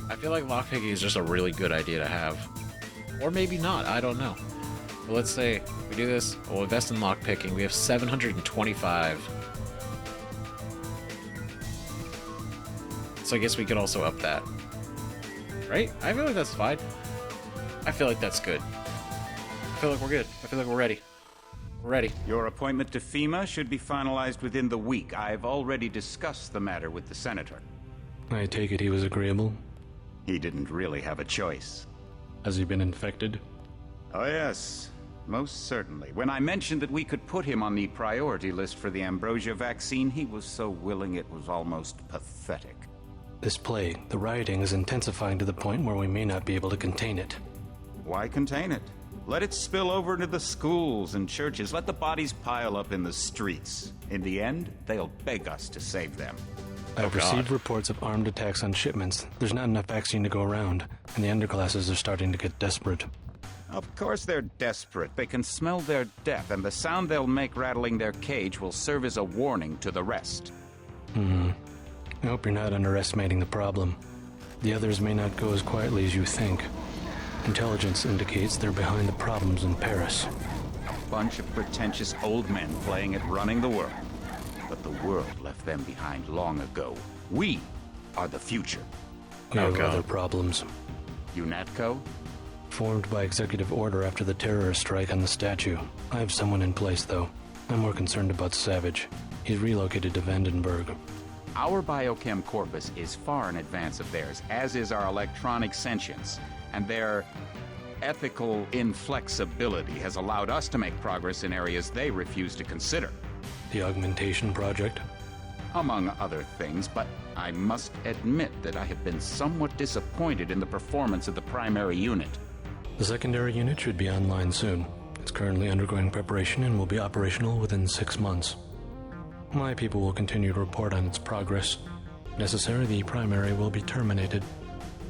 I feel like lockpicking is just a really good idea to have. Or maybe not, I don't know. But let's say we do this, we'll invest in lockpicking. We have 725. So I guess we could also up that. Right? I feel like that's fine. I feel like that's good. I feel like we're good. I feel like we're ready. We're ready. Your appointment to FEMA should be finalized within the week. I've already discussed the matter with the senator. I take it he was agreeable? He didn't really have a choice. Has he been infected? Oh yes, most certainly. When I mentioned that we could put him on the priority list for the ambrosia vaccine, he was so willing it was almost pathetic. This plague, the rioting, is intensifying to the point where we may not be able to contain it. Why contain it? Let it spill over into the schools and churches. Let the bodies pile up in the streets. In the end, they'll beg us to save them. I've received reports of armed attacks on shipments. There's not enough vaccine to go around, and the underclasses are starting to get desperate. Of course they're desperate. They can smell their death, and the sound they'll make rattling their cage will serve as a warning to the rest. I hope you're not underestimating the problem. The others may not go as quietly as you think. Intelligence indicates they're behind the problems in Paris. A bunch of pretentious old men playing at running the world. But the world left them behind long ago. We are the future. We have other problems. UNATCO? Formed by executive order after the terrorist strike on the statue. I have someone in place, though. I'm more concerned about Savage. He's relocated to Vandenberg. Our biochem corpus is far in advance of theirs, as is our electronic sentience. And they're ethical inflexibility has allowed us to make progress in areas they refuse to consider. The augmentation project? Among other things, but I must admit that I have been somewhat disappointed in the performance of the primary unit. The secondary unit should be online soon. It's currently undergoing preparation and will be operational within 6 months. My people will continue to report on its progress. If necessary, the primary will be terminated.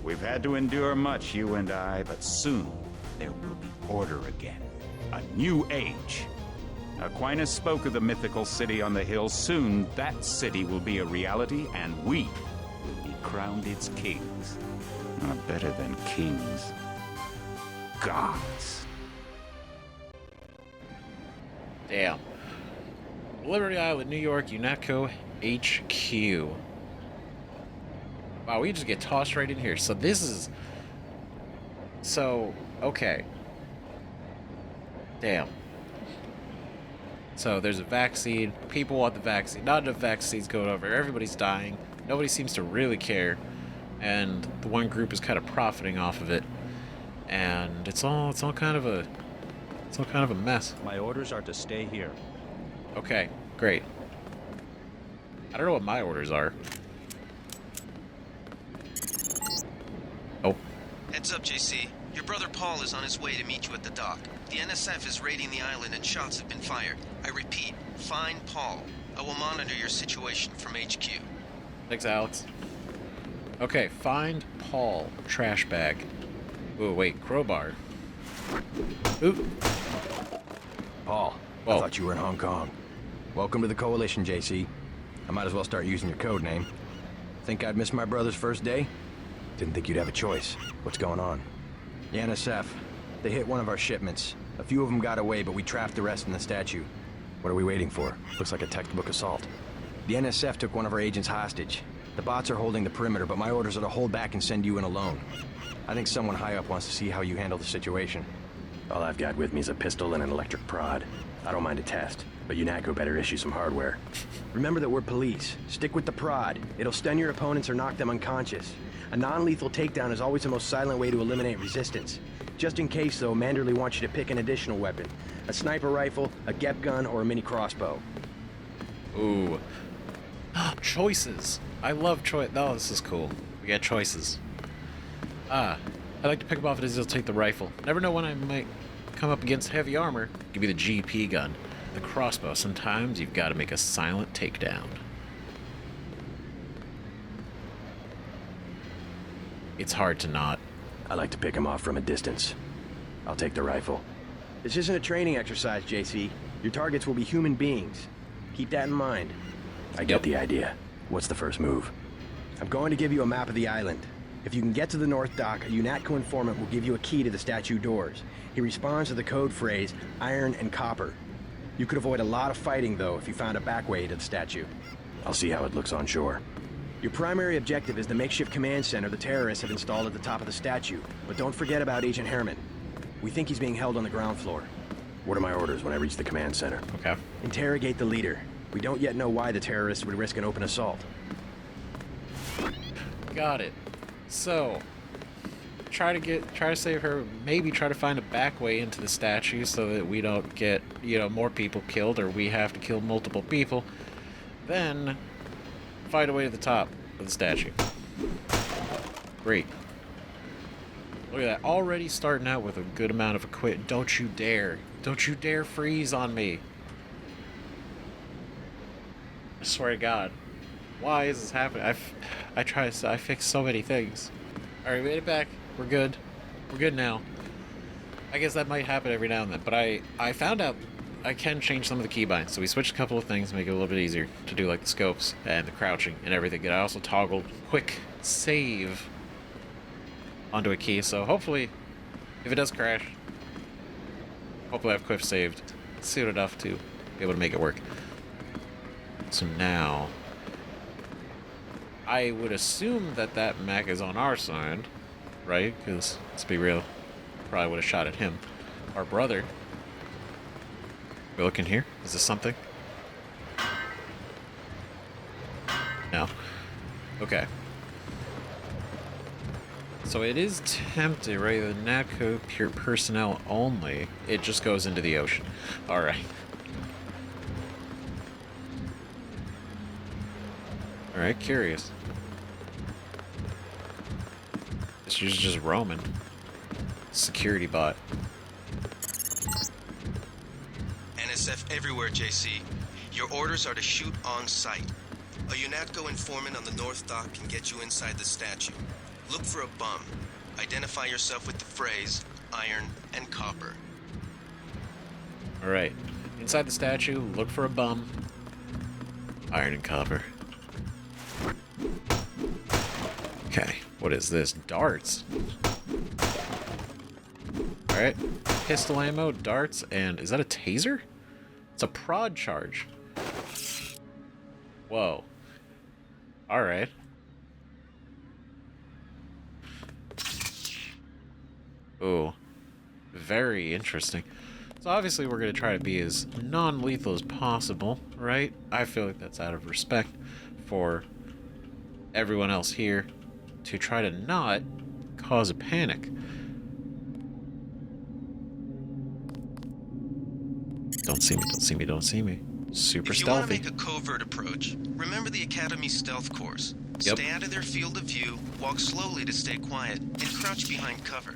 We've had to endure much, you and I, but soon there will be order again. A new age. Aquinas spoke of the mythical city on the hill. Soon, that city will be a reality, and we will be crowned its kings. Not better than kings. Gods. Damn. Liberty Island, New York, UNATCO HQ. Wow, we just get tossed right in here. So this is... So, okay. Damn. So there's a vaccine. People want the vaccine. Not enough vaccines going over. Everybody's dying. Nobody seems to really care. And the one group is kind of profiting off of it. And it's all kind of a mess. My orders are to stay here. Okay, great. I don't know what my orders are. Oh. Heads up, JC. Your brother Paul is on his way to meet you at the dock. The NSF is raiding the island and shots have been fired. I repeat, find Paul. I will monitor your situation from HQ. Thanks, Alex. Okay, find Paul. Trash bag. Ooh, wait, crowbar. Ooh. Paul, Whoa. I thought you were in Hong Kong. Welcome to the Coalition, JC. I might as well start using your code name. Think I'd miss my brother's first day? Didn't think you'd have a choice. What's going on? The NSF. They hit one of our shipments. A few of them got away, but we trapped the rest in the statue. What are we waiting for? Looks like a textbook assault. The NSF took one of our agents hostage. The bots are holding the perimeter, but my orders are to hold back and send you in alone. I think someone high up wants to see how you handle the situation. All I've got with me is a pistol and an electric prod. I don't mind a test, but UNATCO better issue some hardware. Remember that we're police. Stick with the prod. It'll stun your opponents or knock them unconscious. A non-lethal takedown is always the most silent way to eliminate resistance. Just in case, though, Manderley wants you to pick an additional weapon. A sniper rifle, a GEP gun, or a mini crossbow. Ooh. Choices. I love choice. Oh, this is cool. We got choices. I'd like to pick him off as he'll take the rifle. Never know when I might come up against heavy armor. Give me the GP gun. The crossbow. Sometimes you've got to make a silent takedown. It's hard to not. I like to pick him off from a distance. I'll take the rifle. This isn't a training exercise, JC. Your targets will be human beings. Keep that in mind. I get the idea. What's the first move? I'm going to give you a map of the island. If you can get to the North Dock, a UNATCO informant will give you a key to the statue doors. He responds to the code phrase, iron and copper. You could avoid a lot of fighting, though, if you found a back way to the statue. I'll see how it looks on shore. Your primary objective is the makeshift command center the terrorists have installed at the top of the statue. But don't forget about Agent Herman. We think he's being held on the ground floor. What are my orders when I reach the command center? Okay. Interrogate the leader. We don't yet know why the terrorists would risk an open assault. Got it. So, try to save her, maybe try to find a back way into the statue so that we don't get, more people killed or we have to kill multiple people. Then, find a way to the top of the statue. Great. Look at that. Already starting out with a good amount of equipment. Don't you dare. Don't you dare freeze on me. I swear to God. Why is this happening? I fixed so many things. Alright, we made it back. We're good. We're good now. I guess that might happen every now and then, but I found out I can change some of the keybinds. So we switched a couple of things to make it a little bit easier to do, like the scopes and the crouching and everything. And I also toggled quick save onto a key, so hopefully, if it does crash, hopefully I've quick saved soon enough to be able to make it work. So now, I would assume that mech is on our side, right? Because, let's be real, probably would have shot at him. Our brother. We looking here? Is this something? No. Okay. So it is tempting, right? The NATCO pure personnel only. It just goes into the ocean. Alright. Alright, curious. She's just roaming. Security bot. NSF everywhere, JC. Your orders are to shoot on sight. A UNATCO informant on the North Dock can get you inside the statue. Look for a bum. Identify yourself with the phrase, iron and copper. Alright. Inside the statue, look for a bum. Iron and copper. Okay, what is this? Darts. Alright. Pistol ammo, darts, and is that a taser? It's a prod charge. Whoa. Alright. Ooh. Very interesting. So obviously we're going to try to be as non-lethal as possible, right? I feel like that's out of respect for everyone else here to try to not cause a panic. Don't see me, don't see me, don't see me. Super if you stealthy. want to make a covert approach, remember the Academy's stealth course. Yep. Stay out of their field of view, walk slowly to stay quiet, and crouch behind cover.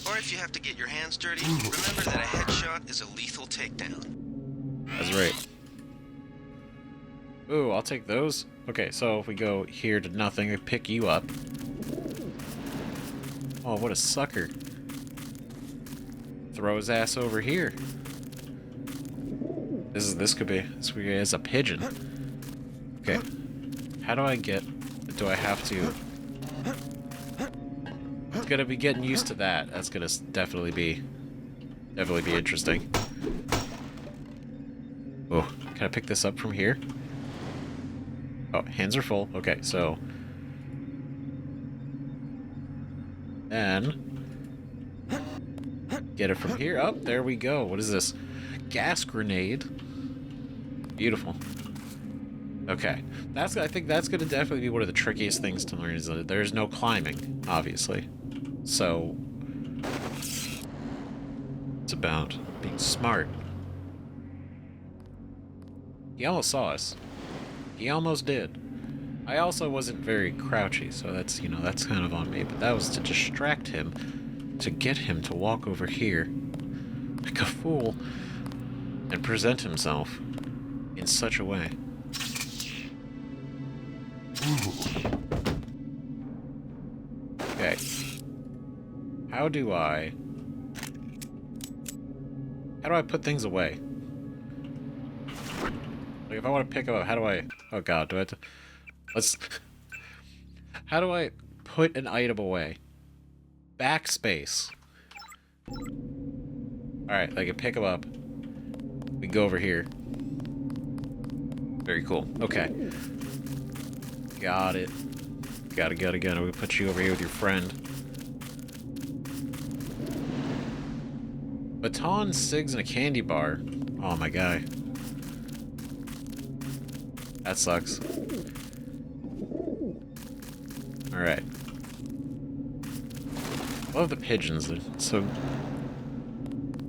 Or if you have to get your hands dirty, remember that a headshot is a lethal takedown. That's right. Ooh, I'll take those. Okay, so if we go here to nothing, I pick you up. Oh, what a sucker. Throw his ass over here. This could be as a pigeon. Okay. How do I get... Do I have to... I'm gonna be getting used to that. That's gonna definitely be interesting. Oh, can I pick this up from here? Oh, hands are full. Okay, so... Then... Get it from here. Oh, there we go. What is this? Gas grenade. Beautiful. Okay. I think that's going to definitely be one of the trickiest things to learn, is that there's no climbing, obviously. So... It's about being smart. He almost saw us. He almost did. I also wasn't very crouchy, so that's, you know, that's kind of on me. But that was to distract him, to get him to walk over here like a fool and present himself in such a way. Okay. How do I put things away? Like, if I want to pick up, how do I... Oh god, do I have to... Let's... How do I put an item away? Backspace. Alright, I can pick them up. We go over here. Very cool. Okay. Got it. Got it. I'm gonna put you over here with your friend. Baton, cigs, and a candy bar. Oh, my guy. That sucks. Alright. Love the pigeons. They're so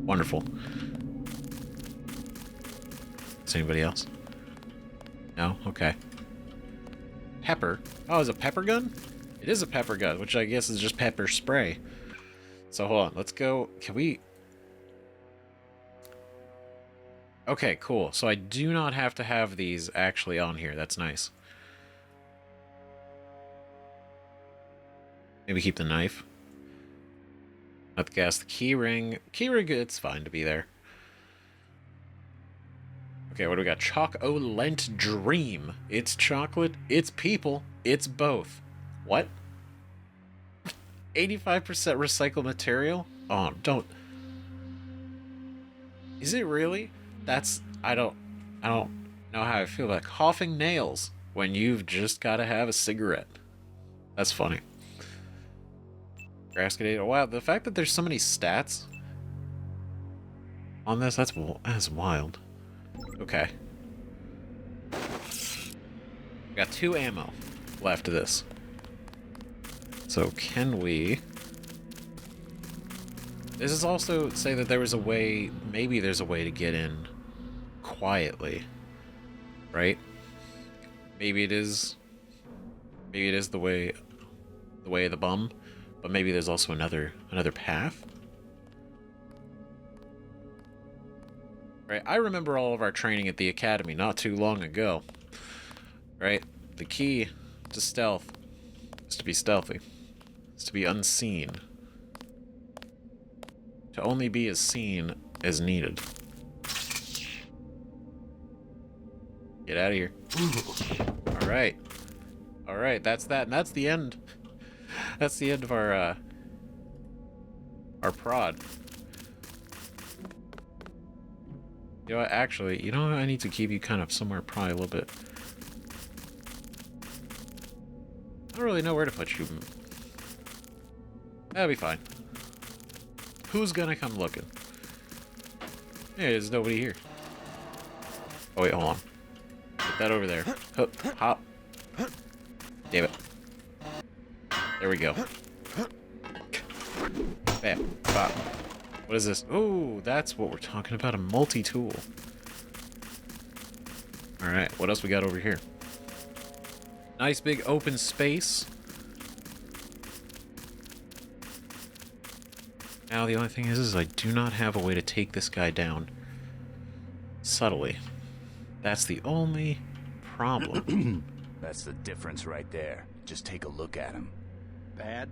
wonderful. Is anybody else? No? Okay. Pepper. Oh, is it a pepper gun? It is a pepper gun, which I guess is just pepper spray. So hold on. Let's go. Can we... Okay, cool. So I do not have to have these actually on here. That's nice. Maybe keep the knife. Not the gas. The key ring. Key ring, it's fine to be there. Okay, what do we got? Choc-O-Lent Dream. It's chocolate, it's people, it's both. What? 85% recycled material? Oh, don't. Is it really? That's... I don't know how I feel about coughing nails when you've just got to have a cigarette. That's funny. Grass grenade. Oh, wow, the fact that there's so many stats on this, that's wild. Okay. Got 2 ammo left of this. So can we... This is also say that there was a way, maybe there's a way to get in quietly, right? Maybe it is the way of the bum, but maybe there's also another path. Right? I remember all of our training at the academy not too long ago. Right? The key to stealth is to be stealthy. Is to be unseen. To only be as seen as needed. Get out of here. Alright. Alright, that's that. And that's the end. That's the end of our prod. You know what, actually, you know what? I need to keep you kind of somewhere probably a little bit. I don't really know where to put you. That'll be fine. Who's gonna come looking? Yeah, there's nobody here. Oh wait, hold on. Put that over there. Hop. Damn it. There we go. Bam. Bop. What is this? Oh, that's what we're talking about. A multi-tool. Alright, what else we got over here? Nice big open space. Now the only thing is I do not have a way to take this guy down subtly. That's the only problem. That's the difference right there. Just take a look at him. Bad?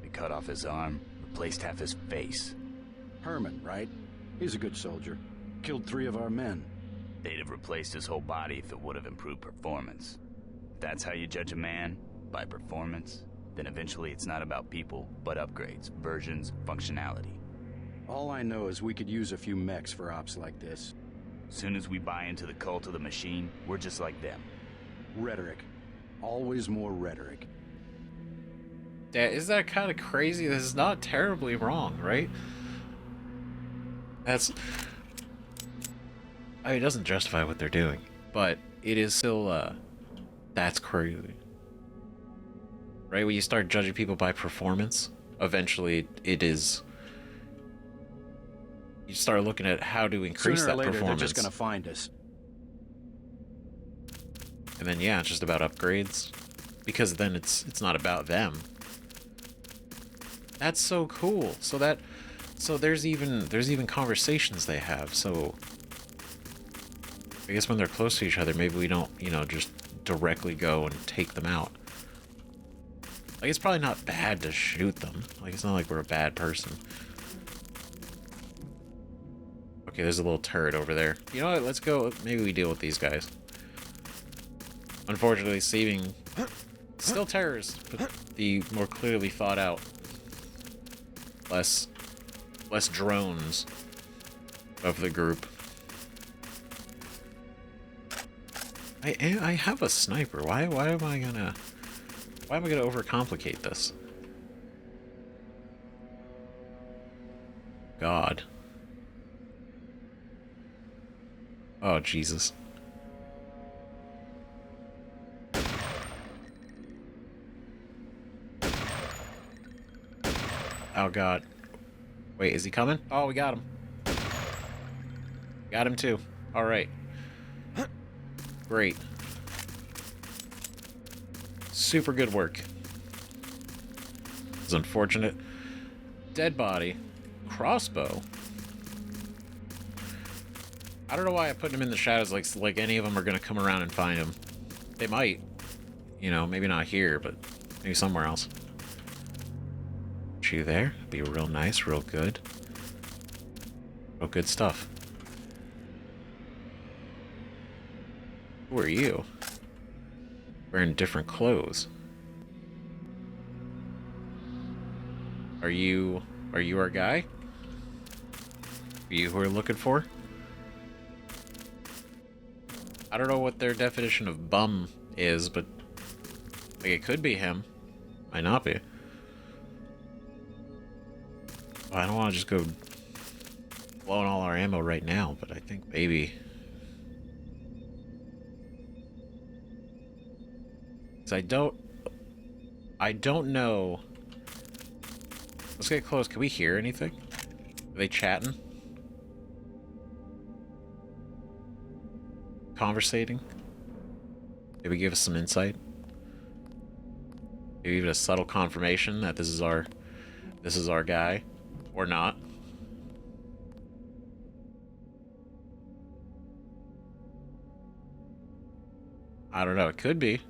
They cut off his arm, replaced half his face. Herman, right? He's a good soldier. Killed 3 of our men. They'd have replaced his whole body if it would have improved performance. If that's how you judge a man, by performance, then eventually it's not about people, but upgrades, versions, functionality. All I know is we could use a few mechs for ops like this. Soon as we buy into the cult of the machine, we're just like them. Rhetoric. Always more rhetoric. Is that kind of crazy? This is not terribly wrong, right? That's... I mean, it doesn't justify what they're doing, but it is still, that's crazy. Right? When you start judging people by performance, eventually it is... You start looking at how to increase Sooner or that later, performance. they're just gonna find us. And then, yeah, it's just about upgrades. Because then it's not about them. That's so cool. So there's even conversations they have. So I guess when they're close to each other, maybe we don't, just directly go and take them out. Like, it's probably not bad to shoot them. Like, it's not like we're a bad person. Okay, there's a little turret over there. You know what? Let's go. Maybe we deal with these guys. Unfortunately, saving... Still terrorists, but the more clearly thought out. Less drones of the group. I have a sniper. Why am I gonna overcomplicate this? God. Oh, Jesus. Oh, God. Wait, is he coming? Oh, we got him. Got him, too. All right. Great. Super good work. It's unfortunate. Dead body. Crossbow. I don't know why I put him in the shadows like any of them are going to come around and find him. They might. Maybe not here, but maybe somewhere else. You there? Be real nice, real good. Real good stuff. Who are you? Wearing different clothes. Are you our guy? Are you who we're looking for? I don't know what their definition of bum is, but like, it could be him. Might not be. I don't want to just go blowing all our ammo right now, but I think maybe... Because I don't know Let's get close. Can we hear anything? Are they chatting? Conversating? Maybe give us some insight? Maybe even a subtle confirmation that this is our guy. Or not. I don't know. It could be.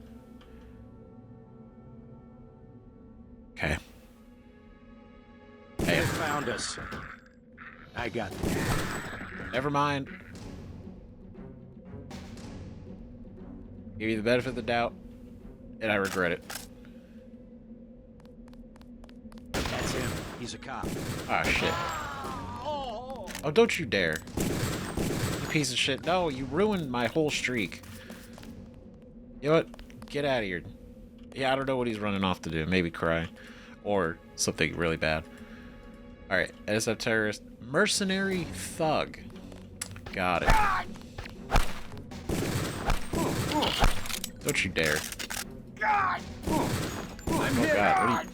Okay. Hey. They found us. I got them. Never mind. Give you the benefit of the doubt, and I regret it. That's him. He's a cop. Ah, shit. Oh, don't you dare. You piece of shit. No, you ruined my whole streak. You know what? Get out of here. Yeah, I don't know what he's running off to do. Maybe cry. Or something really bad. Alright, NSF terrorist. Mercenary thug. Got it. Don't you dare. I'm Oh god, what are you...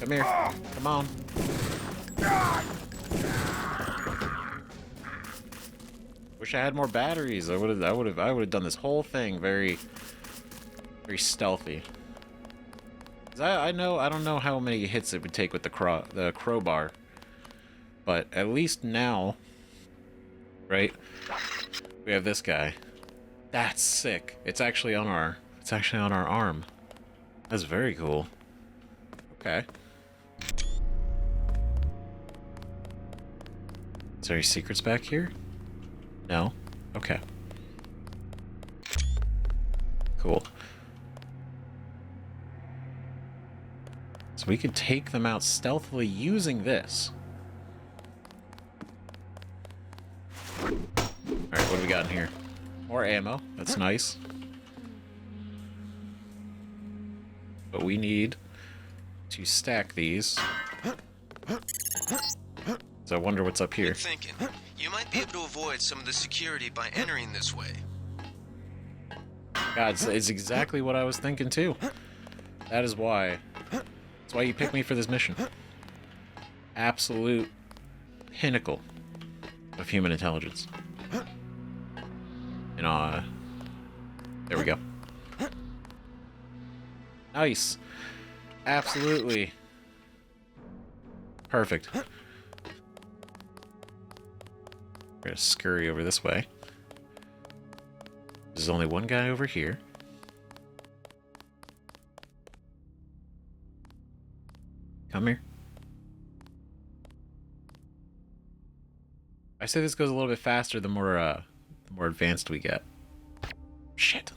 Come here. Come on. Wish I had more batteries. I would have done this whole thing very stealthy. 'Cause I don't know how many hits it would take with the crowbar. But at least now, right? We have this guy. That's sick. It's actually on our arm. That's very cool. Okay. Is there any secrets back here? No? Okay. Cool. So we could take them out stealthily using this. Alright, what do we got in here? More ammo. That's nice. But we need to stack these. So I wonder what's up here. Good thinking. You might be able to avoid some of the security by entering this way. God, it's exactly what I was thinking too. That is why. That's why you picked me for this mission. Absolute pinnacle of human intelligence. And there we go. Nice. Absolutely. Perfect. We're gonna scurry over this way. There's only one guy over here. Come here. I say this goes a little bit faster the more advanced we get. Shit.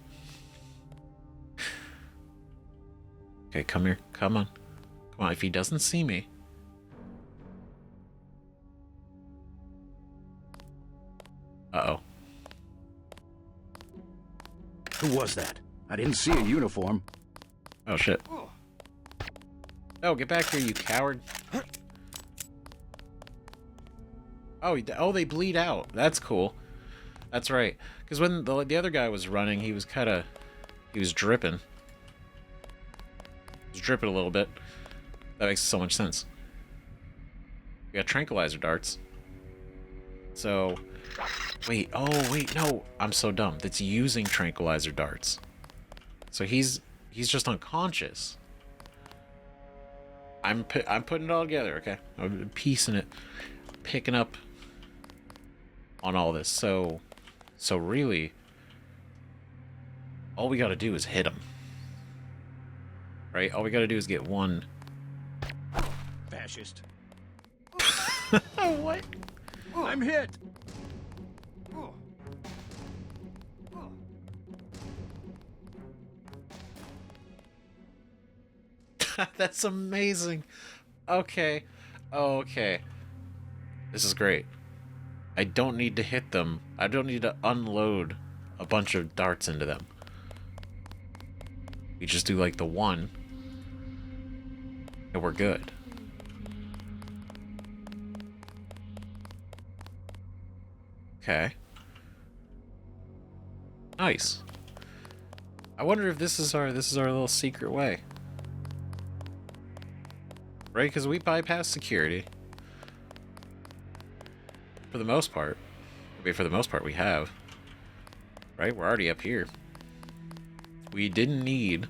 Okay, come here. Come on. Come on, if he doesn't see me. Uh-oh. Who was that? I didn't see a uniform. Oh, shit. No, get back here, you coward. Oh, they bleed out. That's cool. That's right. Because when the other guy was running, he was dripping. He was dripping a little bit. That makes so much sense. We got tranquilizer darts. So, wait. Oh, wait, no. I'm so dumb. That's using tranquilizer darts. So he's just unconscious. I'm putting it all together, okay? I'm piecing it, picking up on all this. So really, all we gotta do is hit him. Right? All we gotta do is get one. Fascist. What? I'm hit. That's amazing. Okay. Okay. This is great. I don't need to hit them. I don't need to unload a bunch of darts into them. We just do like the one. And we're good. Okay. Nice. I wonder if this is our little secret way. Right? Because we bypass security. For the most part. I mean, for the most part, we have. Right? We're already up here. We didn't need...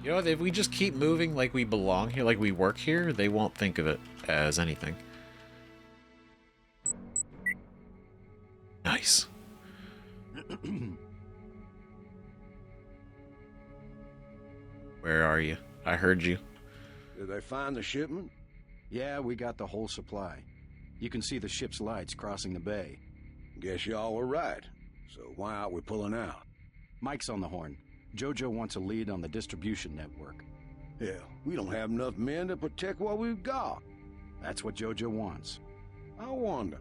You know, if we just keep moving like we belong here, like we work here, they won't think of it as anything. Nice. Where are you? I heard you. Did they find the shipment? Yeah, we got the whole supply. You can see the ship's lights crossing the bay. Guess y'all were right. So why aren't we pulling out? Mike's on the horn. Jojo wants a lead on the distribution network. Hell, we don't have enough men to protect what we've got. That's what Jojo wants. I wonder,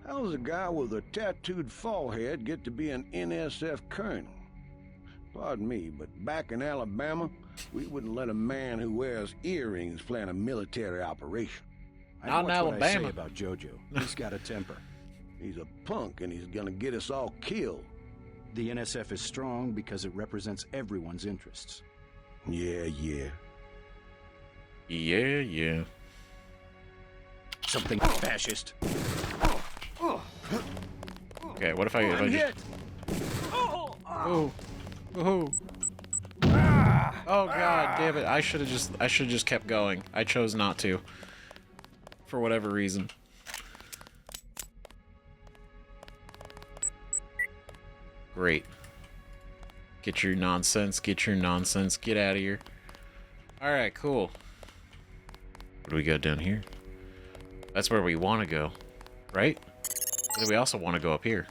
how does a guy with a tattooed forehead get to be an NSF colonel? Pardon me, but back in Alabama, we wouldn't let a man who wears earrings plan a military operation. I know what I say about Jojo. He's got a temper. He's a punk and he's gonna get us all killed. The NSF is strong because it represents everyone's interests. Yeah. Yeah. Something fascist. Okay, what if I just... Oh. Oh god damn it. I should have just kept going. I chose not to. For whatever reason. Great. Get your nonsense, get out of here. Alright, cool. What do we got down here? That's where we want to go, right? But then we also want to go up here.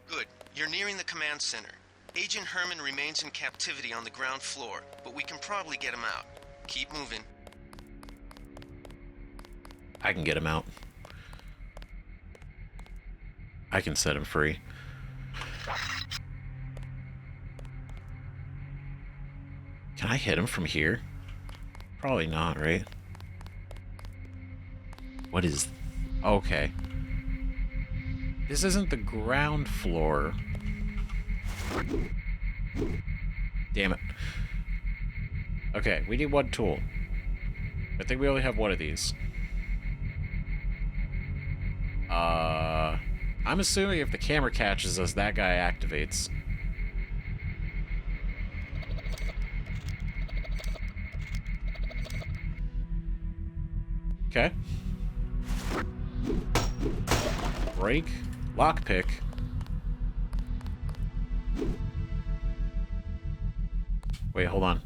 Good. You're nearing the command center. Agent Herman remains in captivity on the ground floor, but we can probably get him out. Keep moving. I can get him out. I can set him free. Can I hit him from here? Probably not, right? What is... Okay. This isn't the ground floor. Damn it. Okay, we need one tool. I think we only have one of these. I'm assuming if the camera catches us, that guy activates. Okay. Break. Lockpick. Wait, hold on.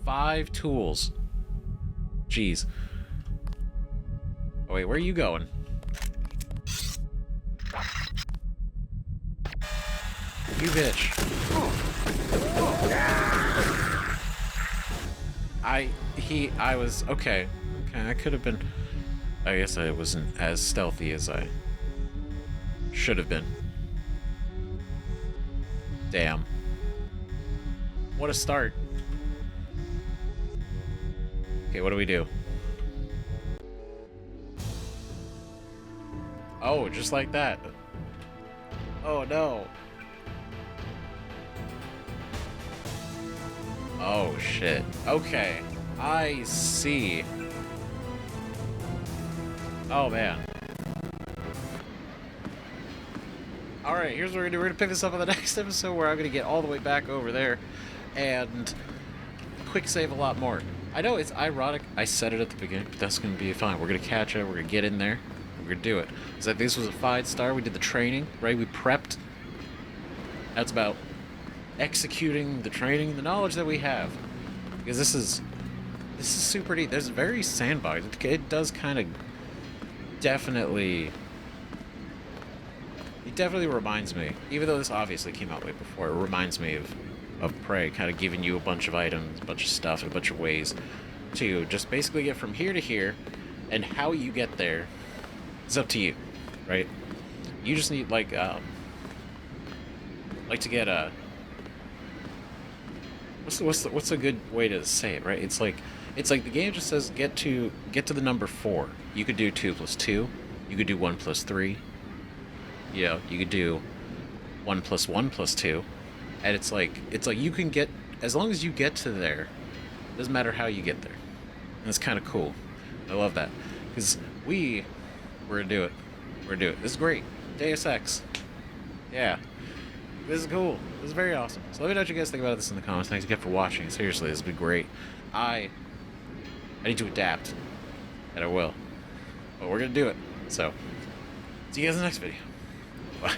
5 tools. Jeez. Oh, wait, where are you going? You bitch. I was... Okay, I could have been... I guess I wasn't as stealthy as I should have been. Damn. What a start. Okay, what do we do? Oh, just like that. Oh, no. Oh, shit. Okay. I see. Oh, man. Alright, here's what we're gonna do. We're gonna pick this up on the next episode where I'm gonna get all the way back over there and quick save a lot more. I know it's ironic I said it at the beginning, but that's gonna be fine. We're gonna catch it, we're gonna get in there, we're gonna do it. Because like, this was a 5-star, we did the training, right? We prepped. That's about executing the training, the knowledge that we have. Because this is super neat. There's very sandbox. It does kind of definitely... It definitely reminds me, even though this obviously came out way before, it reminds me of Prey, kind of giving you a bunch of items, a bunch of stuff, a bunch of ways to just basically get from here to here, and how you get there is up to you, right? You just need, like to get a... What's a good way to say it, right? It's like the game just says get to the number 4. You could do 2 + 2. You could do 1 + 3. You know, you could do 1 + 1 + 2, and it's like you can get as long as you get to there, it doesn't matter how you get there. And it's kind of cool. I love that. Because we're going to do it. We're going to do it. This is great. Deus Ex. Yeah. This is cool. This is very awesome. So let me know what you guys think about this in the comments. Thanks again for watching. Seriously, this has been great. I need to adapt. And I will. But we're going to do it. So, see you guys in the next video. Bye.